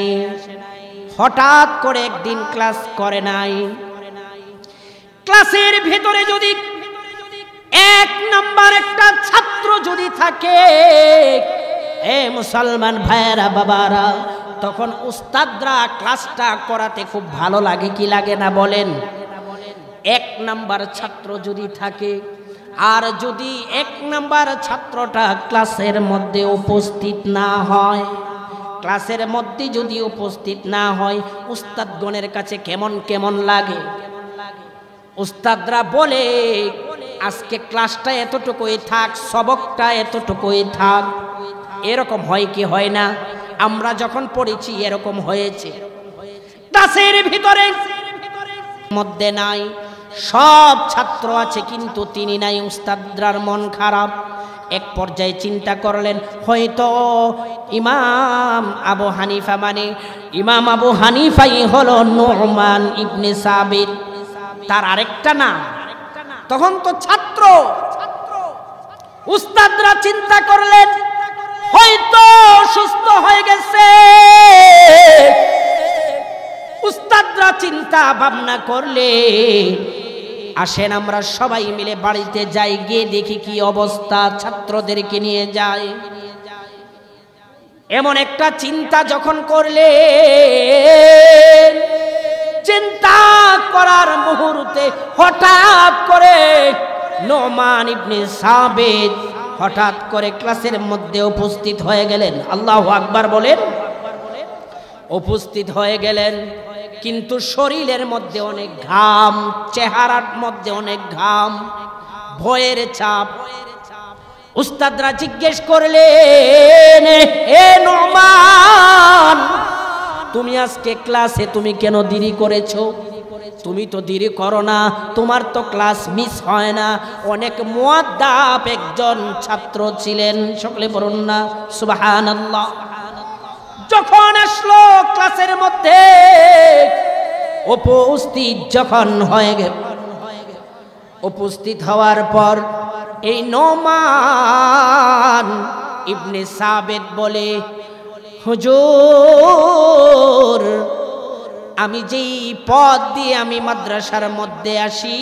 হঠাৎ করে একদিন ক্লাস করে নাই। ক্লাসের ভেতরে যদি 1 নাম্বার একটা ছাত্র যদি থাকে, এ মুসলমান ভাইয়েরা বাবারা, তখন উস্তাদরা ক্লাসটা করাতে খুব ভালো লাগে কি লাগে না বলেন? 1 নাম্বার ছাত্র যদি থাকে, আর যদি 1 নাম্বার ছাত্রটা ক্লাসের মধ্যে উপস্থিত না হয়, ক্লাসের মধ্যে যদি উপস্থিত না হয়, উস্তাদগণের কাছে কেমন কেমন লাগে। উস্তাদরা বলে আজকে ক্লাসটা এতটুকুই থাক, সবকটা এতটুকুই থাক। এরকম হয় কি হয় না? আমরা যখন পড়েছি এরকম হয়েছে। ক্লাসের ভিতরে মধ্যে নাই, সব ছাত্র আছে কিন্তু তিনি নাই। উস্তাদরার মন খারাপ। এক পর্যায়ে চিন্তা করলেন, হয়তো ইমাম আবু হানিফা, মানে ইমাম আবু হানিফাই হলো নোমান ইবনে সাবিত, তার আরেকটা নাম। তখন তো ছাত্র, উস্তাদরা চিন্তা করলেন হয়তো সুস্থ হয়ে গেছে। উস্তাদরা চিন্তা ভাবনা করলে, আসেন আমরা সবাই মিলে বাড়িতে যাই, গিয়ে দেখি কি অবস্থা, ছাত্রদেরকে নিয়ে যাই। এমন একটা চিন্তা যখন করলে, চিন্তা করার মুহূর্তে হঠাৎ করে নোমান ইবনে সাবিত হঠাৎ করে ক্লাসের মধ্যে উপস্থিত হয়ে গেলেন। আল্লাহু আকবার বলেন। উপস্থিত হয়ে গেলেন, কিন্তু শরীরের মধ্যে অনেক ঘাম, চেহারার মধ্যে অনেক ঘাম, ভয়ের চাপ। উস্তাদরা জিজ্ঞেস করলেন, হে নোমান, তুমি আজকে ক্লাসে তুমি কেন দেরি করেছো? তুমি তো দেরি করো না, তোমার তো ক্লাস মিস হয় না। অনেক মুআদ্দাব একজন ছাত্র ছিলেন, সকলে বলুন না সুবহানাল্লাহ। যখন আসলো ক্লাসের মধ্যে উপস্থিত যখন হয়ে গেল, উপস্থিত হওয়ার পর এই নোমান ইবনে সাবিত বলে, হুজুর আমি যেই পথ দিয়ে আমি মাদ্রাসার মধ্যে আসি,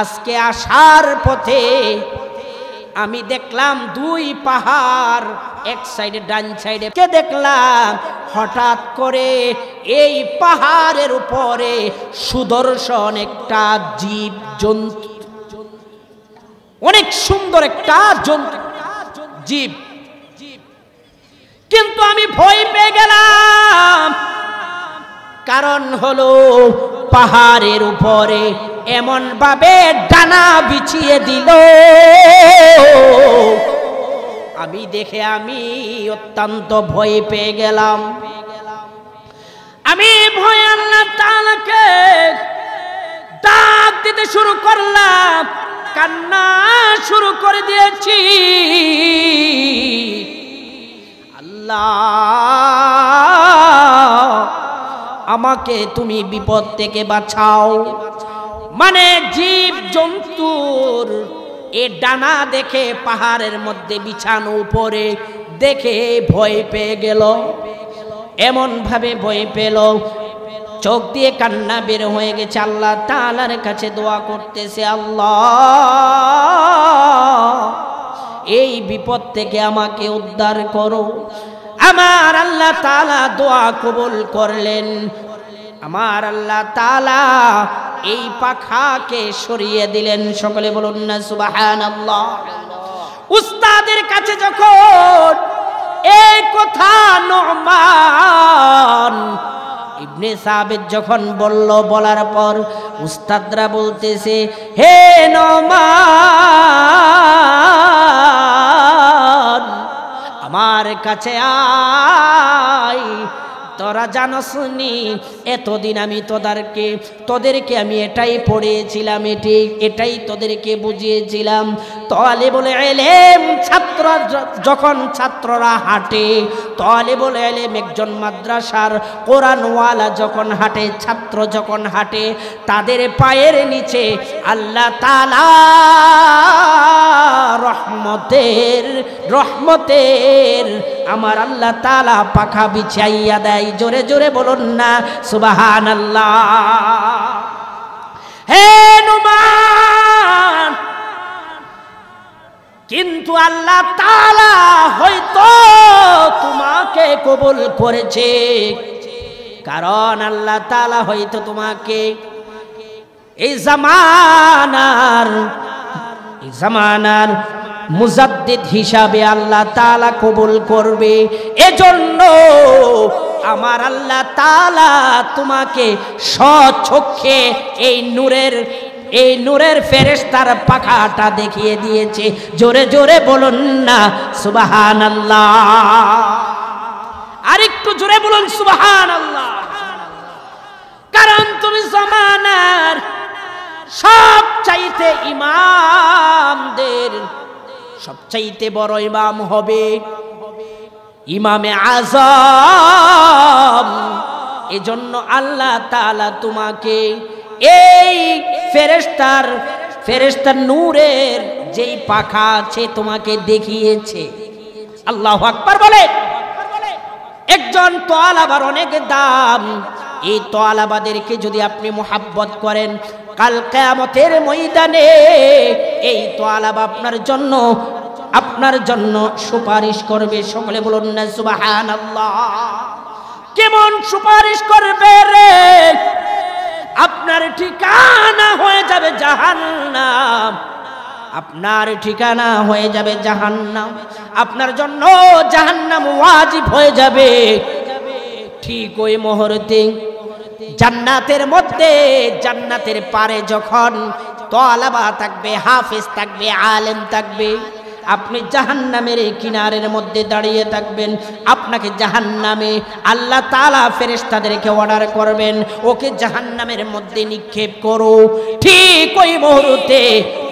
আজকে আসার পথে আমি দেখলাম দুই পাহাড়, এক সাইডে ডান সাইডে কে দেখলাম, হঠাৎ করে এই পাহাড়ের উপরে সুদর্শন একটা জীব জন্তু, অনেক সুন্দর একটা জন্তু জীব, কিন্তু আমি ভয় পেয়ে গেলাম। কারণ হলো পাহাড়ের উপরে এমন ভাবে ডানা বিছিয়ে দিল, আমি দেখে আমি অত্যন্ত ভয় পেয়ে গেলাম। আমি ভয় আল্লাহ তাআলাকে ডাক দিতে শুরু করলাম, কান্না শুরু করে দিয়েছি। আল্লাহ আমাকে তুমি বিপদ থেকে বাঁচাও। মানে জীব জন্তুর এ ডানা দেখে পাহাড়ের মধ্যে বিছানো উপরে দেখে ভয় পেয়ে গেল, এমন ভাবে ভয় পেল চোখ দিয়ে কান্না বের হয়ে গেছে। আল্লাহ তাআলার কাছে দোয়া করতেছে, আল্লাহ এই বিপদ থেকে আমাকে উদ্ধার করো। আমার আল্লাহ তাআলা দোয়া কবুল করলেন। আমার আল্লাহ তাআলা এই পাখাকে সরিয়ে দিলেন, সকলে বলুন না সুবহানাল্লাহ। উস্তাদের কাছে যখন এই কথা নোমান ইবনে সাবিত যখন বলল, বলার পর উস্তাদরা বলতেছে, হে নোমান আমার কাছে আয়, তোরা জানোসনি এতদিন আমি তোদেরকে আমি এটাই পড়িয়েছিলাম, এটাই তোদেরকে বুঝিয়েছিলাম। তালিবুল ইলম ছাত্র যখন ছাত্ররা হাঁটে, তালিবুল ইলম একজন মাদ্রাসার কোরআনওয়ালা যখন হাঁটে, ছাত্র যখন হাঁটে, তাদের পায়ের নিচে আল্লাহ তাআলা রহমতের আমার আল্লাহ তাআলা পাখা বিছাইয়া দেয়। জোরে জোরে বলুন না সুবহানাল্লাহ। হে নোমান, কিন্তু আল্লাহ তাআলা হয়তো তোমাকে কবুল করেছে, কারণ আল্লাহ তাআলা হয়তো তোমাকে এই জামানার মুজাদ্দিদ হিসাবে আল্লাহ তাআলা কবুল করবে। এজন্য আমার আল্লাহ তাআলা তোমাকে স্বচক্ষে এই নূরের ফেরেশতার পাখাটা দেখিয়ে দিয়েছে। জোরে জোরে বলুন না সুবহানাল্লাহ। আরেকটু জোরে বলুন সুবহানাল্লাহ। কারণ তুমি জামানার সবচাইতে ইমামদের সবচাইতে বড় ইমাম হবে ইমামে আযম। এজন্য আল্লাহ তাআলা তোমাকে এই ফেরেশতার নূরের যেই পাখা আছে তোমাকে দেখিয়েছে। আল্লাহু আকবার বলে। একজন তোয়ালাবার অনেক দাম। এই তোয়ালাবাদেরকে যদি আপনি মুহাব্বত করেন, কাল কিয়ামতের ময়দানে এই তোয়ালাবা আপনার জন্য সুপারিশ করবে। সকলে বলুন না সুবহানাল্লাহ। কেমন সুপারিশ করবে রে? আপনার ঠিকানা হয়ে যাবে জাহান্নাম, আপনার ঠিকানা হয়ে যাবে জাহান্নাম, আপনার জন্য জাহান্নাম ওয়াজিব হয়ে যাবে। ঠিক ওই মুহূর্তে জান্নাতের মধ্যে, জান্নাতের পারে যখন তোয়ালাবা থাকবে, হাফেজ থাকবে, আলেম থাকবে, আপনি জাহান্নামের কিনারের মধ্যে দাঁড়িয়ে থাকবেন। আপনাকে জাহান্নামে আল্লাহ তাআলা ফেরেশতাদেরকে অর্ডার করবেন, ওকে জাহান্নামের মধ্যে নিক্ষেপ করো। ঠিক ওই মুহূর্তে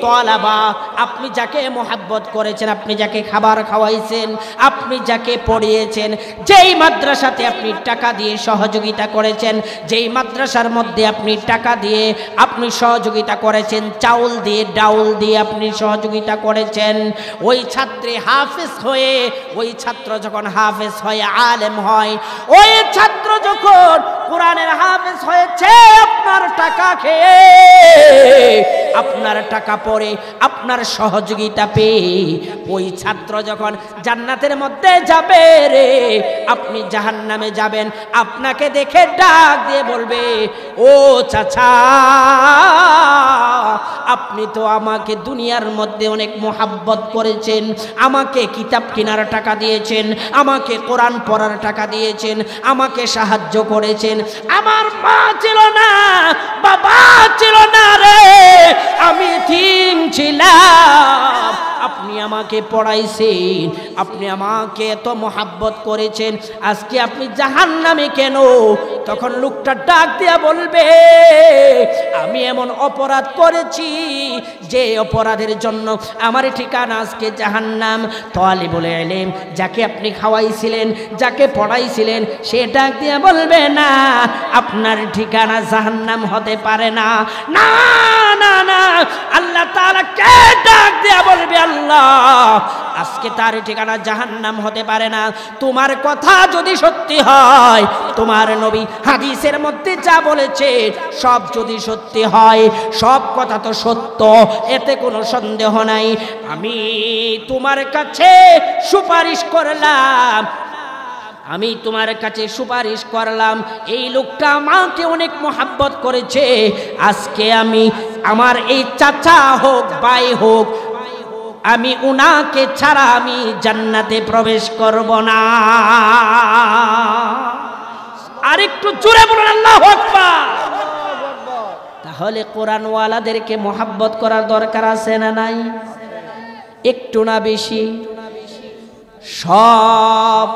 তলাবা, আপনি যাকে মোহাব্বত করেছেন, আপনি যাকে খাবার খাওয়াইছেন, আপনি যাকে পড়িয়েছেন, যেই মাদ্রাসাতে আপনি টাকা দিয়ে সহযোগিতা করেছেন, যেই মাদ্রাসার মধ্যে আপনি টাকা দিয়ে আপনি সহযোগিতা করেছেন, চাউল দিয়ে ডাউল দিয়ে আপনি সহযোগিতা করেছেন, ওই ছাত্রী হাফেজ হয়ে, ওই ছাত্র যখন হাফেজ হয়ে আলেম হয়, ওই ছাত্র যখন কোরআনের হাফেজ হয়েছে আপনার টাকা খেয়ে, আপনার টাকা পড়ে, আপনার সহযোগিতা পেয়ে, ওই ছাত্র যখন জান্নাতের মধ্যে যাবে রে, আপনি জাহান্নামে যাবেন, আপনাকে দেখে ডাক দিয়ে বলবে, ও চাচা, আপনি তো আমাকে দুনিয়ার মধ্যে অনেক মোহাব্বত করেছেন, আমাকে কিতাব কেনার টাকা দিয়েছেন, আমাকে কোরআন পড়ার টাকা দিয়েছেন, আমাকে সাহায্য করেছেন, আমার মা ছিল না, বাবা ছিল না রে, আমি তিন ছিলাম, আপনি আমাকে পড়াইছেন, আপনি আমাকে এত মোহাব্বত করেছেন, আজকে আপনি জাহান্নামে কেন? তখন লোকটা ডাক দিয়া বলবে, আমি এমন অপরাধ করেছি যে অপরাধের জন্য আমার ঠিকানা আজকে জাহান্নাম। তালিবুল ইলম, যাকে আপনি খাওয়াইছিলেন, যাকে পড়াইছিলেন, সে ডাক দিয়া বলবে, না, আপনার ঠিকানা জাহান্নাম হতে পারে না। না না না, আল্লাহ তাআলা কে ডাক দিয়া বলবে, আল্লাহ আজকে তার ঠিকানা জাহান্নাম হতে পারে না। তোমার কথা যদি সত্যি হয়, তোমার নবী হাদিসের মধ্যে যা বলেছে সব যদি সত্যি হয়, সব কথা তো সত্য, এতে কোনো সন্দেহ নাই, আমি তোমার কাছে সুপারিশ করলাম, আমি তোমার কাছে সুপারিশ করলাম, এই লোকটা আমাকে অনেক মোহাব্বত করেছে, আজকে আমি আমার এই চাচা হোক ভাই হোক, আমি উনাকে ছাড়া আমি জান্নাতে প্রবেশ করব না। আরেকটু জোরে বলুন আল্লাহু আকবার। তাহলে কোরআনওয়ালাদেরকে মোহাব্বত করার দরকার আছে না নাই? একটু না বেশি? সব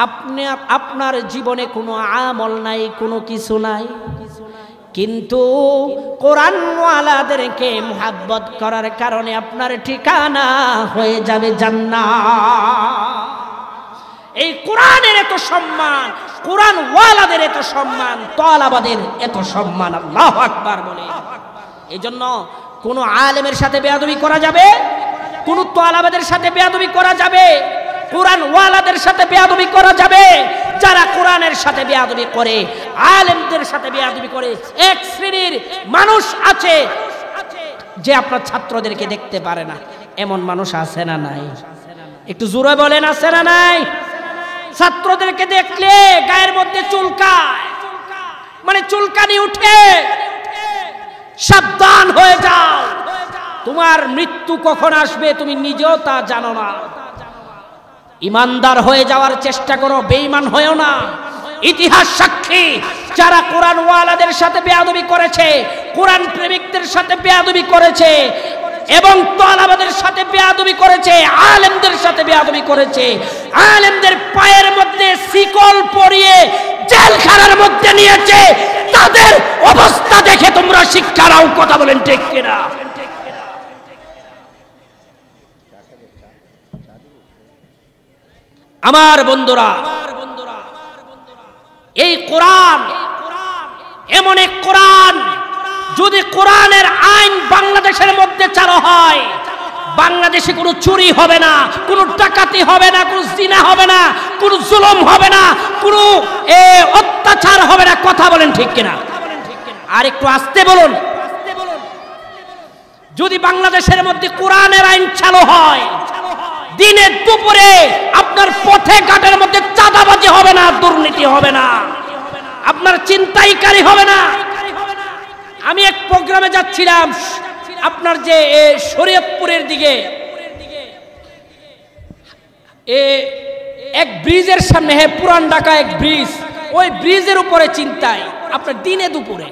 আপনি আপনার জীবনে কোনো আমল নাই, কোনো কিছু নাই, কিন্তু কোরআনওয়ালাদেরকে মুহাব্বত করার কারণে আপনার ঠিকানা হয়ে যাবে জান্নাত। এই কোরআনের এত সম্মান, কোরআনওয়ালাদের এত সম্মান, তলাবাদের এত সম্মান, আল্লাহু আকবার বলে। এই জন্য কোন আলেমের সাথে বেয়াদবি করা যাবে, কোন তলাবাদের সাথে বেয়াদবি করা যাবে, কোরআনওয়ালাদের সাথে বেয়াদবি করা যাবে। যারা কোরআনের সাথে বেয়াদবি করে, আলেমদের সাথে বেয়াদবি করে, এক শ্রেণীর মানুষ আছে যে আপনার ছাত্রদেরকে দেখতে পারে না, এমন মানুষ আছে না নাই? একটু জোরে বলেন, আছে না নাই? ছাত্রদেরকে দেখলে গায়ের মধ্যে চুলকায়, মানে চুলকানি উঠে। সাবধান হয়ে যাও, তোমার মৃত্যু কখন আসবে তুমি নিজেও তা জানো না। ইমানদার হয়ে যাওয়ার চেষ্টা করো, বেঈমান হয়েও না। ইতিহাস সাক্ষী, যারা কোরআনওয়ালাদের সাথে বেয়াদবি করেছে, কোরআন প্রেমিকদের সাথে বেয়াদবি করেছে, এবং তলাবাদের সাথে বেয়াদবি করেছে, আলেমদের সাথে বেয়াদবি করেছে, আলেমদের পায়ের মধ্যে শিকল পরিয়ে জেলখানার মধ্যে নিয়েছে, তাদের অবস্থা দেখে তোমরা শিক্ষা নাও। কথা বলেন ঠিক কিনা? আমার বন্ধুরা, এই কোরআন এমন এক কোরআন, যদি কোরআনের আইন বাংলাদেশের মধ্যে চালু হয়, বাংলাদেশে কোনো চুরি হবে না, কোনো ডাকাতি হবে না, কোনো জিনা হবে না, কোনো জুলুম হবে না, কোনো অত্যাচার হবে না। কথা বলেন ঠিক কিনা? আর একটু আস্তে বলুন। যদি বাংলাদেশের মধ্যে কোরআনের আইন চালু হয়, দিনে দুপুরে আপনার পথে ঘাটের মধ্যে চাঁদাবাজি হবে না, দুর্নীতি হবে না, আপনার ছিনতাইকারী হবে না। আমি এক প্রোগ্রামে যাচ্ছিলাম, আপনার যে শরীয়তপুরের দিকে, এক ব্রিজের সামনে, হ্যাঁ পুরান ঢাকা এক ব্রিজ, ওই ব্রিজের উপরে ছিনতাই আপনার দিনে দুপুরে।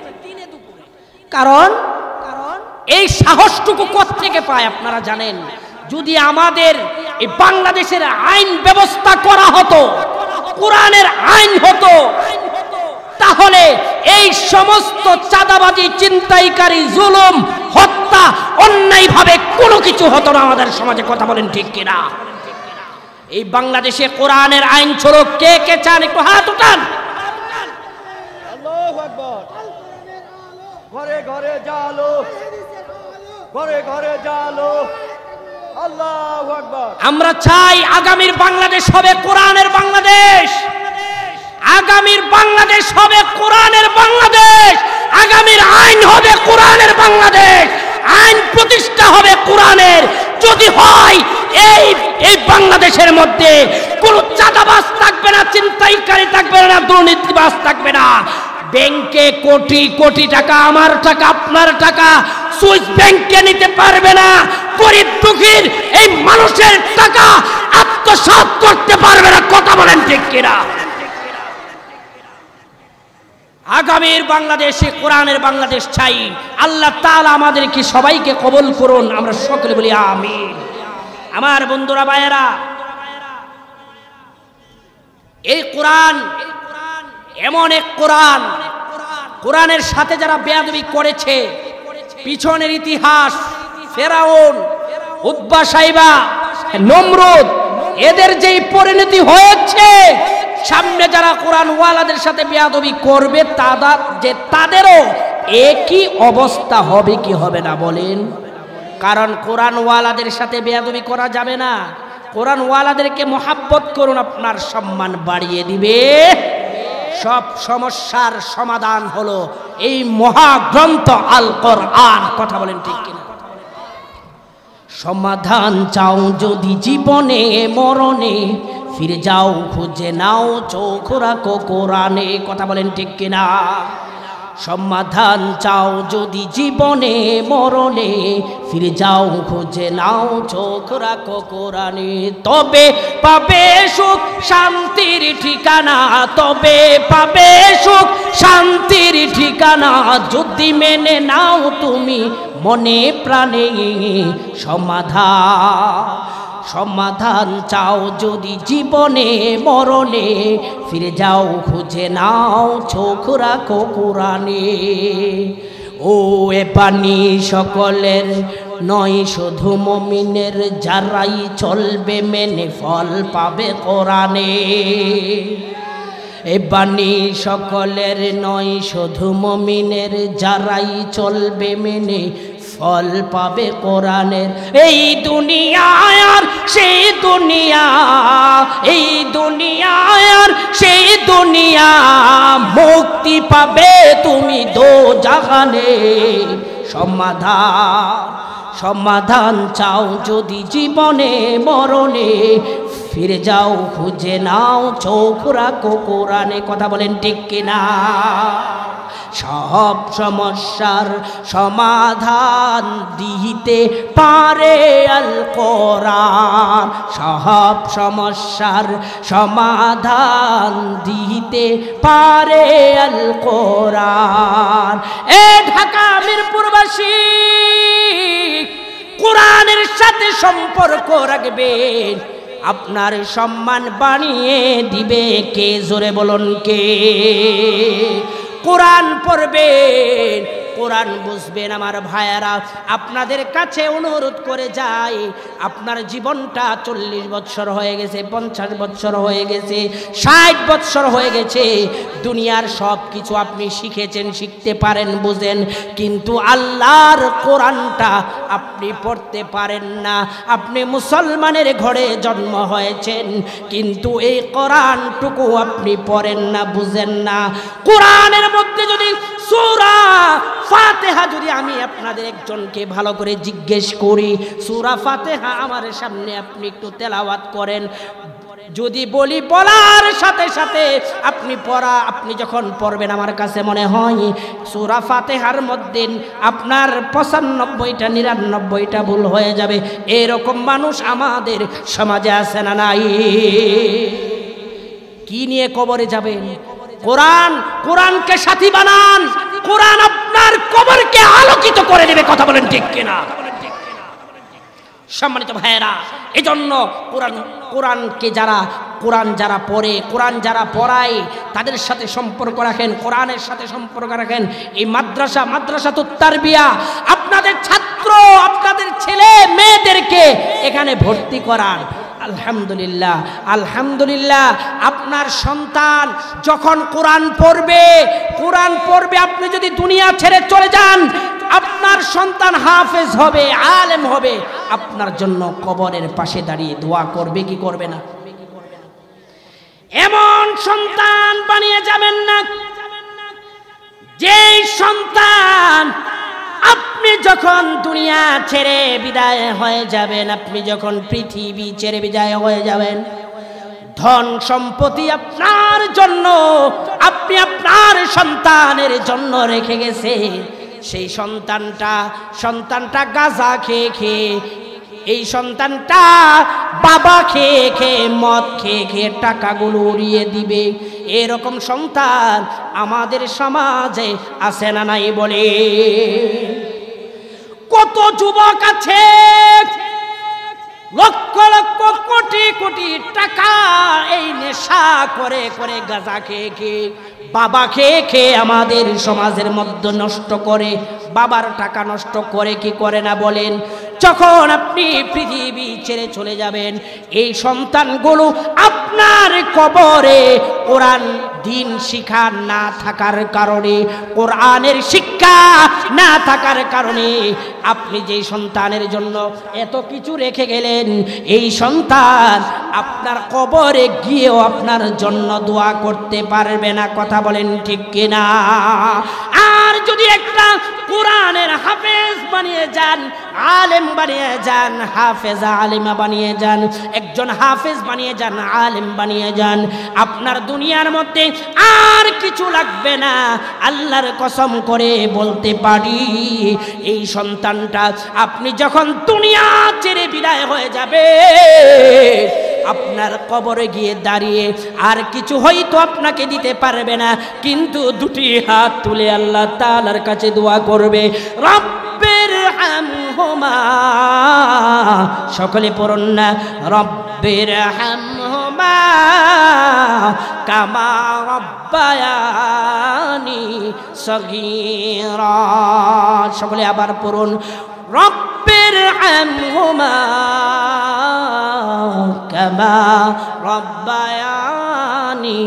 কারণ এই সাহসটুকু কোত্থেকে পায় আপনারা জানেন? যদি আমাদের এই বাংলাদেশের আইন ব্যবস্থা করা হতো, কোরআনের আইন হতো, তাহলে এই সমস্ত চাঁদাবাজি, ছিনতাইকারী, জুলুম, হত্যা, অন্যায়ভাবে কোনো কিছু হতো না আমাদের সমাজে। কথা বলেন ঠিক কিনা? এই বাংলাদেশে কোরআনের আইন ছড়ো। কে কে চান একটু হাত উঠান। আল্লাহু আকবার। ঘরে ঘরে জালো, ঘরে ঘরে জালো। আল্লাহু আকবার। আমরা চাই আগামীর বাংলাদেশ হবে কোরআনের বাংলাদেশ। আগামীর বাংলাদেশ হবে কোরআনের বাংলাদেশ। আগামীর আইন হবে কোরআনের বাংলাদেশ। আইন প্রতিষ্ঠা হবে কোরআনের। যদি হয় এই বাংলাদেশের মধ্যে কোনো চাঁদাবাজ থাকবে না, ছিনতাইকারী থাকবে না, দুর্নীতিবাজ থাকবে না। ব্যাংকে কোটি কোটি টাকা, আমার টাকা, আপনার টাকা সুইস ব্যাংকে নিতে পারবে না। গরিব দুঃখীর এই মানুষের টাকা আত্মসাৎ করতে পারবে না। কথা বলেন ঠিক কিনা? আগামীর বাংলাদেশে কোরআনের বাংলাদেশ চাই। আল্লাহ তাআলা আমাদেরকে সবাইকে কবুল করুন। আমরা সকলে বলি আমিন। আমার বন্ধুরা, ভাইয়েরা, এই কোরআন এমন এক কোরআন, কোরআনের সাথে যারা বেয়াদবি করেছে, পিছনের ইতিহাস, ফেরাউন, উতবা, সাইবা, নমরুদ, এদের যেই পরিণতি হয়েছে, সামনে যারা কোরআন ওয়ালাদের সাথে বেয়াদবি করবে তাদেরও একই অবস্থা হবে কি হবে না বলেন? কারণ কোরআন ওয়ালাদের সাথে বেয়াদবি করা যাবে না। কোরআন ওয়ালাদেরকে মহাব্বত করুন, আপনার সম্মান বাড়িয়ে দিবে। সব সমস্যার সমাধান হলো এই মহাগ্রন্থ আল কোরআন। কথা বলেন ঠিক কিনা? সমাধান চাও যদি জীবনে মরণে, ফিরে যাও খুঁজে নাও, চোখ রাখো কোরআনে। কথা বলেন ঠিক কিনা? সমাধান চাও যদি জীবনে মরণে, ফিরে যাও খুঁজে নাও, চোখ রাখো কোরআনে। তবে পাবে সুখ শান্তির ঠিকানা, তবে পাবে সুখ শান্তির ঠিকানা, যদি মেনে নাও তুমি মনে প্রাণে সমাধান চাও যদি জীবনে মরণে, ফিরে যাও খুঁজে নাও, চোখ রাখো কোরআনে। ও এ বাণী সকলের নয় শুধু মুমিনের, যারাই চলবে মেনে ফল পাবে কোরআনে। এ বাণী সকলের নয় শুধু মুমিনের, যারাই চলবে মেনে ফল পাবে কোরআনের। এই দুনিয়া আর সেই দুনিয়া, এই দুনিয়া আর সেই দুনিয়া, মুক্তি পাবে তুমি দোজাহানে। সমাধান চাও যদি জীবনে মরণে, ফিরে যাও খুঁজে নাও, চোখ রাখো কোরআনে। কথা বলেন ঠিক কিনা? সব সমস্যার সমাধান দিতে পারে আল কোরআন। সব সমস্যার সমাধান দিতে পারে আল কোরআন। এ ঢাকা মিরপুরবাসী, কোরআনের সাথে সম্পর্ক রাখবেন, আপনার সম্মান বানিয়ে দিবে কে? জোরে বলুন কে? কোরআন পড়বেন, কোরআন বুঝবেন। আমার ভাইয়ারা, আপনাদের কাছে অনুরোধ করে যাই, আপনার জীবনটা 40 বছর হয়ে গেছে, 50 বছর হয়ে গেছে, 60 বছর হয়ে গেছে, দুনিয়ার সব কিছু আপনি শিখেছেন, শিখতে পারেন, বুঝেন, কিন্তু আল্লাহর কোরআনটা আপনি পড়তে পারেন না। আপনি মুসলমানের ঘরে জন্ম হয়েছেন, কিন্তু এই কোরআনটুকু আপনি পড়েন না, বুঝেন না। কোরআনের মধ্যে যদি সূরা ফাতিহা যদি আমি আপনাদের একজনকে ভালো করে জিজ্ঞেস করি, সূরা ফাতিহা আমার সামনে আপনি একটু তেলাওয়াত করেন, যদি বলি বলার সাথে সাথে আপনি যখন পড়বেন, আমার কাছে মনে হয় সূরা ফাতিহার মধ্যে আপনার 95টা 99টা ভুল হয়ে যাবে। এরকম মানুষ আমাদের সমাজে আছে না নাই? কি নিয়ে কবরে যাবেন? কোরআনকে সাথী বানান, কোরআন আপনার কবরকে আলোকিত করে দেবে। কথা বলেন ঠিক কিনা? সম্মানিত ভাইয়েরা, এজন্য কোরআনকে কোরআন যারা পড়ে, কোরআন যারা পড়ায়, তাদের সাথে সম্পর্ক রাখেন, কোরআনের সাথে সম্পর্ক রাখেন। এই মাদ্রাসাতুত তারবিয়া, আপনাদের ছাত্র, আপনাদের ছেলে মেয়েদেরকে এখানে ভর্তি করান। আলহামদুলিল্লাহ, আলহামদুলিল্লাহ। আপনার সন্তান যখন কোরআন পড়বে, আপনি যদি দুনিয়া ছেড়ে চলে যান, আপনার সন্তান হাফেজ হবে, আলেম হবে, আপনার জন্য কবরের পাশে দাঁড়িয়ে দোয়া করবে কি করবে না? এমন সন্তান বানিয়ে যাবেন না যেই সন্তান আপনি যখন দুনিয়া ছেড়ে বিদায় হয়ে যাবেন, আপনি যখন পৃথিবী ছেড়ে বিদায় হয়ে যাবেন, ধন সম্পত্তি আপনার জন্য, আপনি আপনার সন্তানের জন্য রেখে গেছে, সেই সন্তানটা গাঁজা খেয়ে এই সন্তানটা বাবা খেয়ে মদ খেয়ে টাকাগুলো উড়িয়ে দিবে। এরকম সন্তান আমাদের সমাজে আছে না নাই বলে? কত যুবক আছে লক্ষ লক্ষ কোটি কোটি টাকা এই নেশা করে গাঁজা খেয়ে বাবা খেয়ে আমাদের সমাজের মধ্যে নষ্ট করে, বাবার টাকা নষ্ট করে কি করে না বলেন? যখন আপনি পৃথিবী ছেড়ে চলে যাবেন, এই সন্তানগুলো আপনার কবরে কোরআন দিন শিক্ষা না থাকার কারণে, কোরআনের শিক্ষা না থাকার কারণে আপনি যেই সন্তানের জন্য এত কিছু রেখে গেলেন, এই সন্তান আপনার কবরে গিয়েও আপনার জন্য দোয়া করতে পারবে না। কথা বলেন ঠিক কিনা? আর যদি একটা কোরআনের হাফেজ বানিয়ে যান, আলেম বানিয়ে যান, হাফেজা আলিমা বানিয়ে যান, একজন হাফেজ বানিয়ে যান, আলেম বানিয়ে যান, আপনার দুনিয়ার মধ্যে আর কিছু লাগবে না। আল্লাহর কসম করে বলতে পারি, এই সন্তানটা আপনি যখন দুনিয়া ছেড়ে বিদায় হয়ে যাবে, আপনার কবরে গিয়ে দাঁড়িয়ে আর কিছু হয়তো আপনাকে দিতে পারবে না, কিন্তু দুটি হাত তুলে আল্লাহ তাআলার কাছে দোয়া করবে, রব্বির হামহুমা, সকলে পড়ুন না, রব্বির হামহুমা কামা রব্বায়ানি সগীরা। সকলে আবার পড়ুন, রব্বির হামহুমা কামা রব্বায়ানি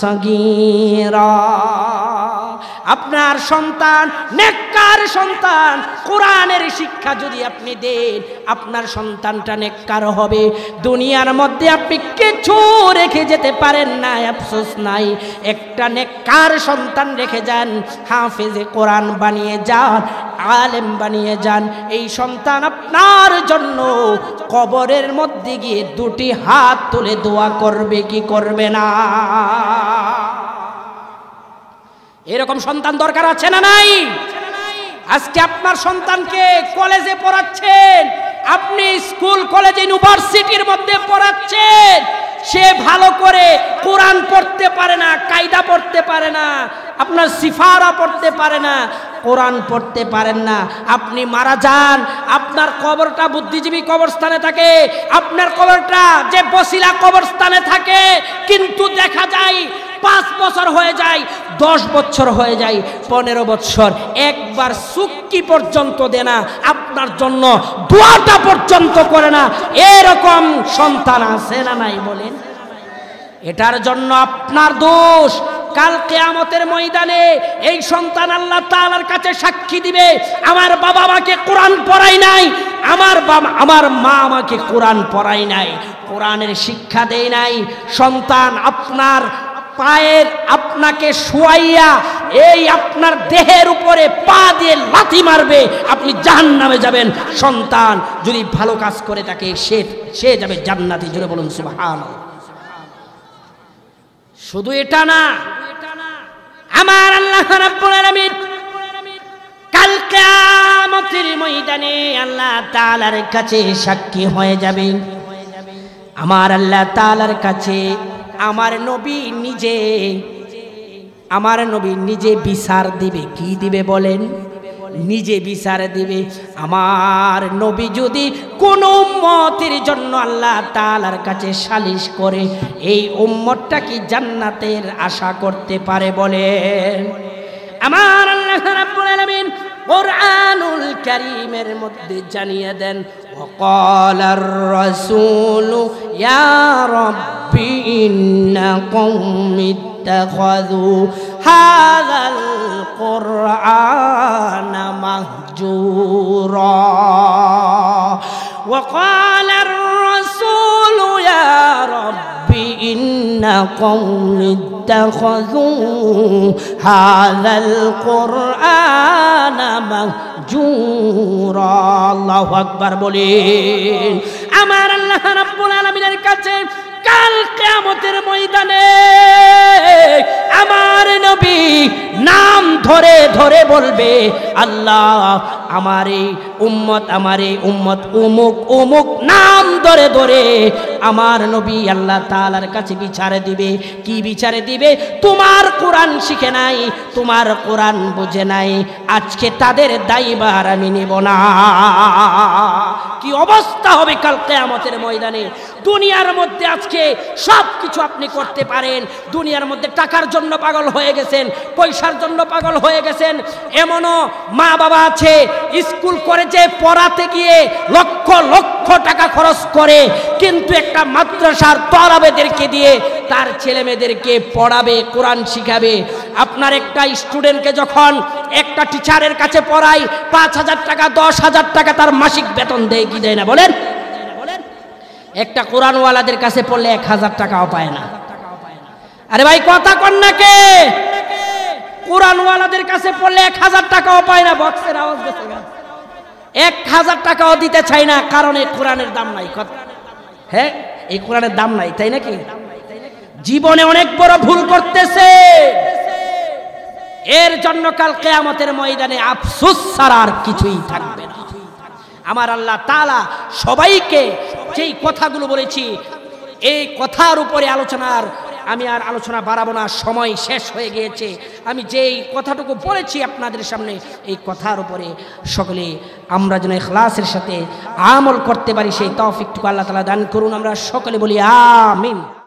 সগীরা। আপনার সন্তান নেককার সন্তান, কোরআনের শিক্ষা যদি আপনি দেন, আপনার সন্তানটা নেককার হবে। দুনিয়ার মধ্যে আপনি কিছু রেখে যেতে পারেন না, আফসোস নাই, একটা নেককার সন্তান রেখে যান, হাফেজে কোরআন বানিয়ে যান, আলেম বানিয়ে যান। এই সন্তান আপনার জন্য কবরের মধ্যে গিয়ে দুটি হাত তুলে দোয়া করবে কি করবে না? এরকম সন্তান দরকার আছে না নাই? আজকে আপনার সন্তানকে কলেজে পড়াচ্ছেন, আপনি স্কুল কলেজ ইউনিভার্সিটির মধ্যে পড়াচ্ছেন, সে ভালো করে কোরআন পড়তে পারে না, কায়দা পড়তে পারে না, আপনার সিফারা পড়তে পারে না, কোরআন পড়তে পারেন না, আপনি মারা যান, আপনার কবরটা বুদ্ধিজীবী কবরস্থানে থাকে, আপনার কবরটা যে বসিলা কবরস্থানে থাকে, কিন্তু দেখা যায় 5 বছর হয়ে যায়, 10 বছর হয়ে যায়, 15 বছর, একবার সুক্কি পর্যন্ত দেয় না, আপনার জন্য দোয়াটা পর্যন্ত করে না। এরকম সন্তান আছে না নাই বলেন? এটার জন্য আপনার দোষ। কাল কিয়ামতের ময়দানে এই সন্তান আল্লাহ তাআলার কাছে সাক্ষী দিবে, আমার বাবা আমাকে কোরআন পড়াই নাই, আমার মা আমাকে কোরআন পড়াই নাই, কোরআনের শিক্ষা দেয় নাই। সন্তান আপনার পায়ের আপনাকে শুয়াইয়া এই আপনার দেহের উপরে পা দিয়ে লাথি মারবে, আপনি জাহান্নামে যাবেন। সন্তান যদি ভালো কাজ করে থাকে সে যাবে জান্নাতে। জোরে বলুন সুবহানাল্লাহ। শুধু এটা না, আমার আল্লাহ রাব্বুল আলামিন কাল কিয়ামতের ময়দানে আল্লাহ তাআলার কাছে সাক্ষী হয়ে যাবে। আমার আল্লাহ তাআলার কাছে আমার নবী নিজে বিচার দিবে। কি দিবে বলেন? নিজে বিচার দিবে। আমার নবী যদি কোন উম্মতের জন্য আল্লাহ তাআলার কাছে সালিশ করে, এই উম্মতটা কি জান্নাতের আশা করতে পারে বলেন? আমার আল্লাহ রাব্বুল আলামিন কুরআনুল কারীমের মধ্যে জানিয়ে দেন, ওয়াকালার রাসূলু ইয়া রাব্বি ইন্না কওমি ইত্তাখাযু হাযাল কুরআনা মাহজুরা। ওয়াকালার রাসূলু ইয়া রাব্বি ইন্না কওমি ইত্তাখাযু হাযাল কুরআনা মাহজুরা। আল্লাহু আকবার বলেন। আমার আল্লাহ রাব্বুল আলামিনের কাছে কাল কিয়ামতের ময়দানে আমার নবী নাম ধরে ধরে বলবে, আল্লাহ আমার এই উম্মত উমুক উমুক নাম ধরে ধরে আমার নবী আল্লাহ তাআলার কাছে বিচারে দিবে। কি বিচারে দিবে? তোমার কোরআন শিখে নাই, তোমার কোরআন বুঝে নাই, আজকে তাদের দায়ভার আমি নেব না। কি অবস্থা হবে কাল কিয়ামতের ময়দানে। দুনিয়ার মধ্যে আজকে সব কিছু আপনি করতে পারেন, দুনিয়ার মধ্যে টাকার জন্য পাগল হয়ে গেছেন, পয়সার জন্য পাগল হয়ে গেছেন। এমনও মা বাবা আছে স্কুল কলেজে পড়াতে গিয়ে লক্ষ লক্ষ টাকা খরচ করে, কিন্তু একটা মাদ্রাসার তলাবেদেরকে দিয়ে তার ছেলে মেয়েদেরকে পড়াবে, কোরআন শিখাবে। আপনার একটা স্টুডেন্টকে যখন একটা টিচারের কাছে পড়ায় 5,000 টাকা 10,000 টাকা তার মাসিক বেতন দেয়, কি দেয় না বলেন? একটা কোরআনওয়ালাদের কাছে পড়লে 1,000 টাকাও পায় না। আরে ভাই কথা কন না কে? কোরআনওয়ালাদের কাছে পড়লে 1,000 টাকাও পায় না। বক্সের আওয়াজ গেছে, 1,000 টাকাও দিতে চাই না, কারণ এই কোরআনের দাম নাই। হ্যাঁ, এই কোরআনের দাম নাই, তাই নাকি? জীবনে অনেক বড় ভুল করতেছে, এর জন্য কাল কিয়ামতের ময়দানে আফসোস ছাড়া আর কিছুই থাকবে না। আমার আল্লাহ তাআলা সবাইকে যেই কথাগুলো বলেছি, এই কথার উপরে আমি আর আলোচনা বাড়াবো না, সময় শেষ হয়ে গিয়েছে। আমি যেই কথাটুকু বলেছি আপনাদের সামনে, এই কথার উপরে সকলে আমরা যেন ইখলাসের সাথে আমল করতে পারি, সেই তৌফিকটুকু আল্লাহ তাআলা দান করুন। আমরা সকলে বলি আমিন।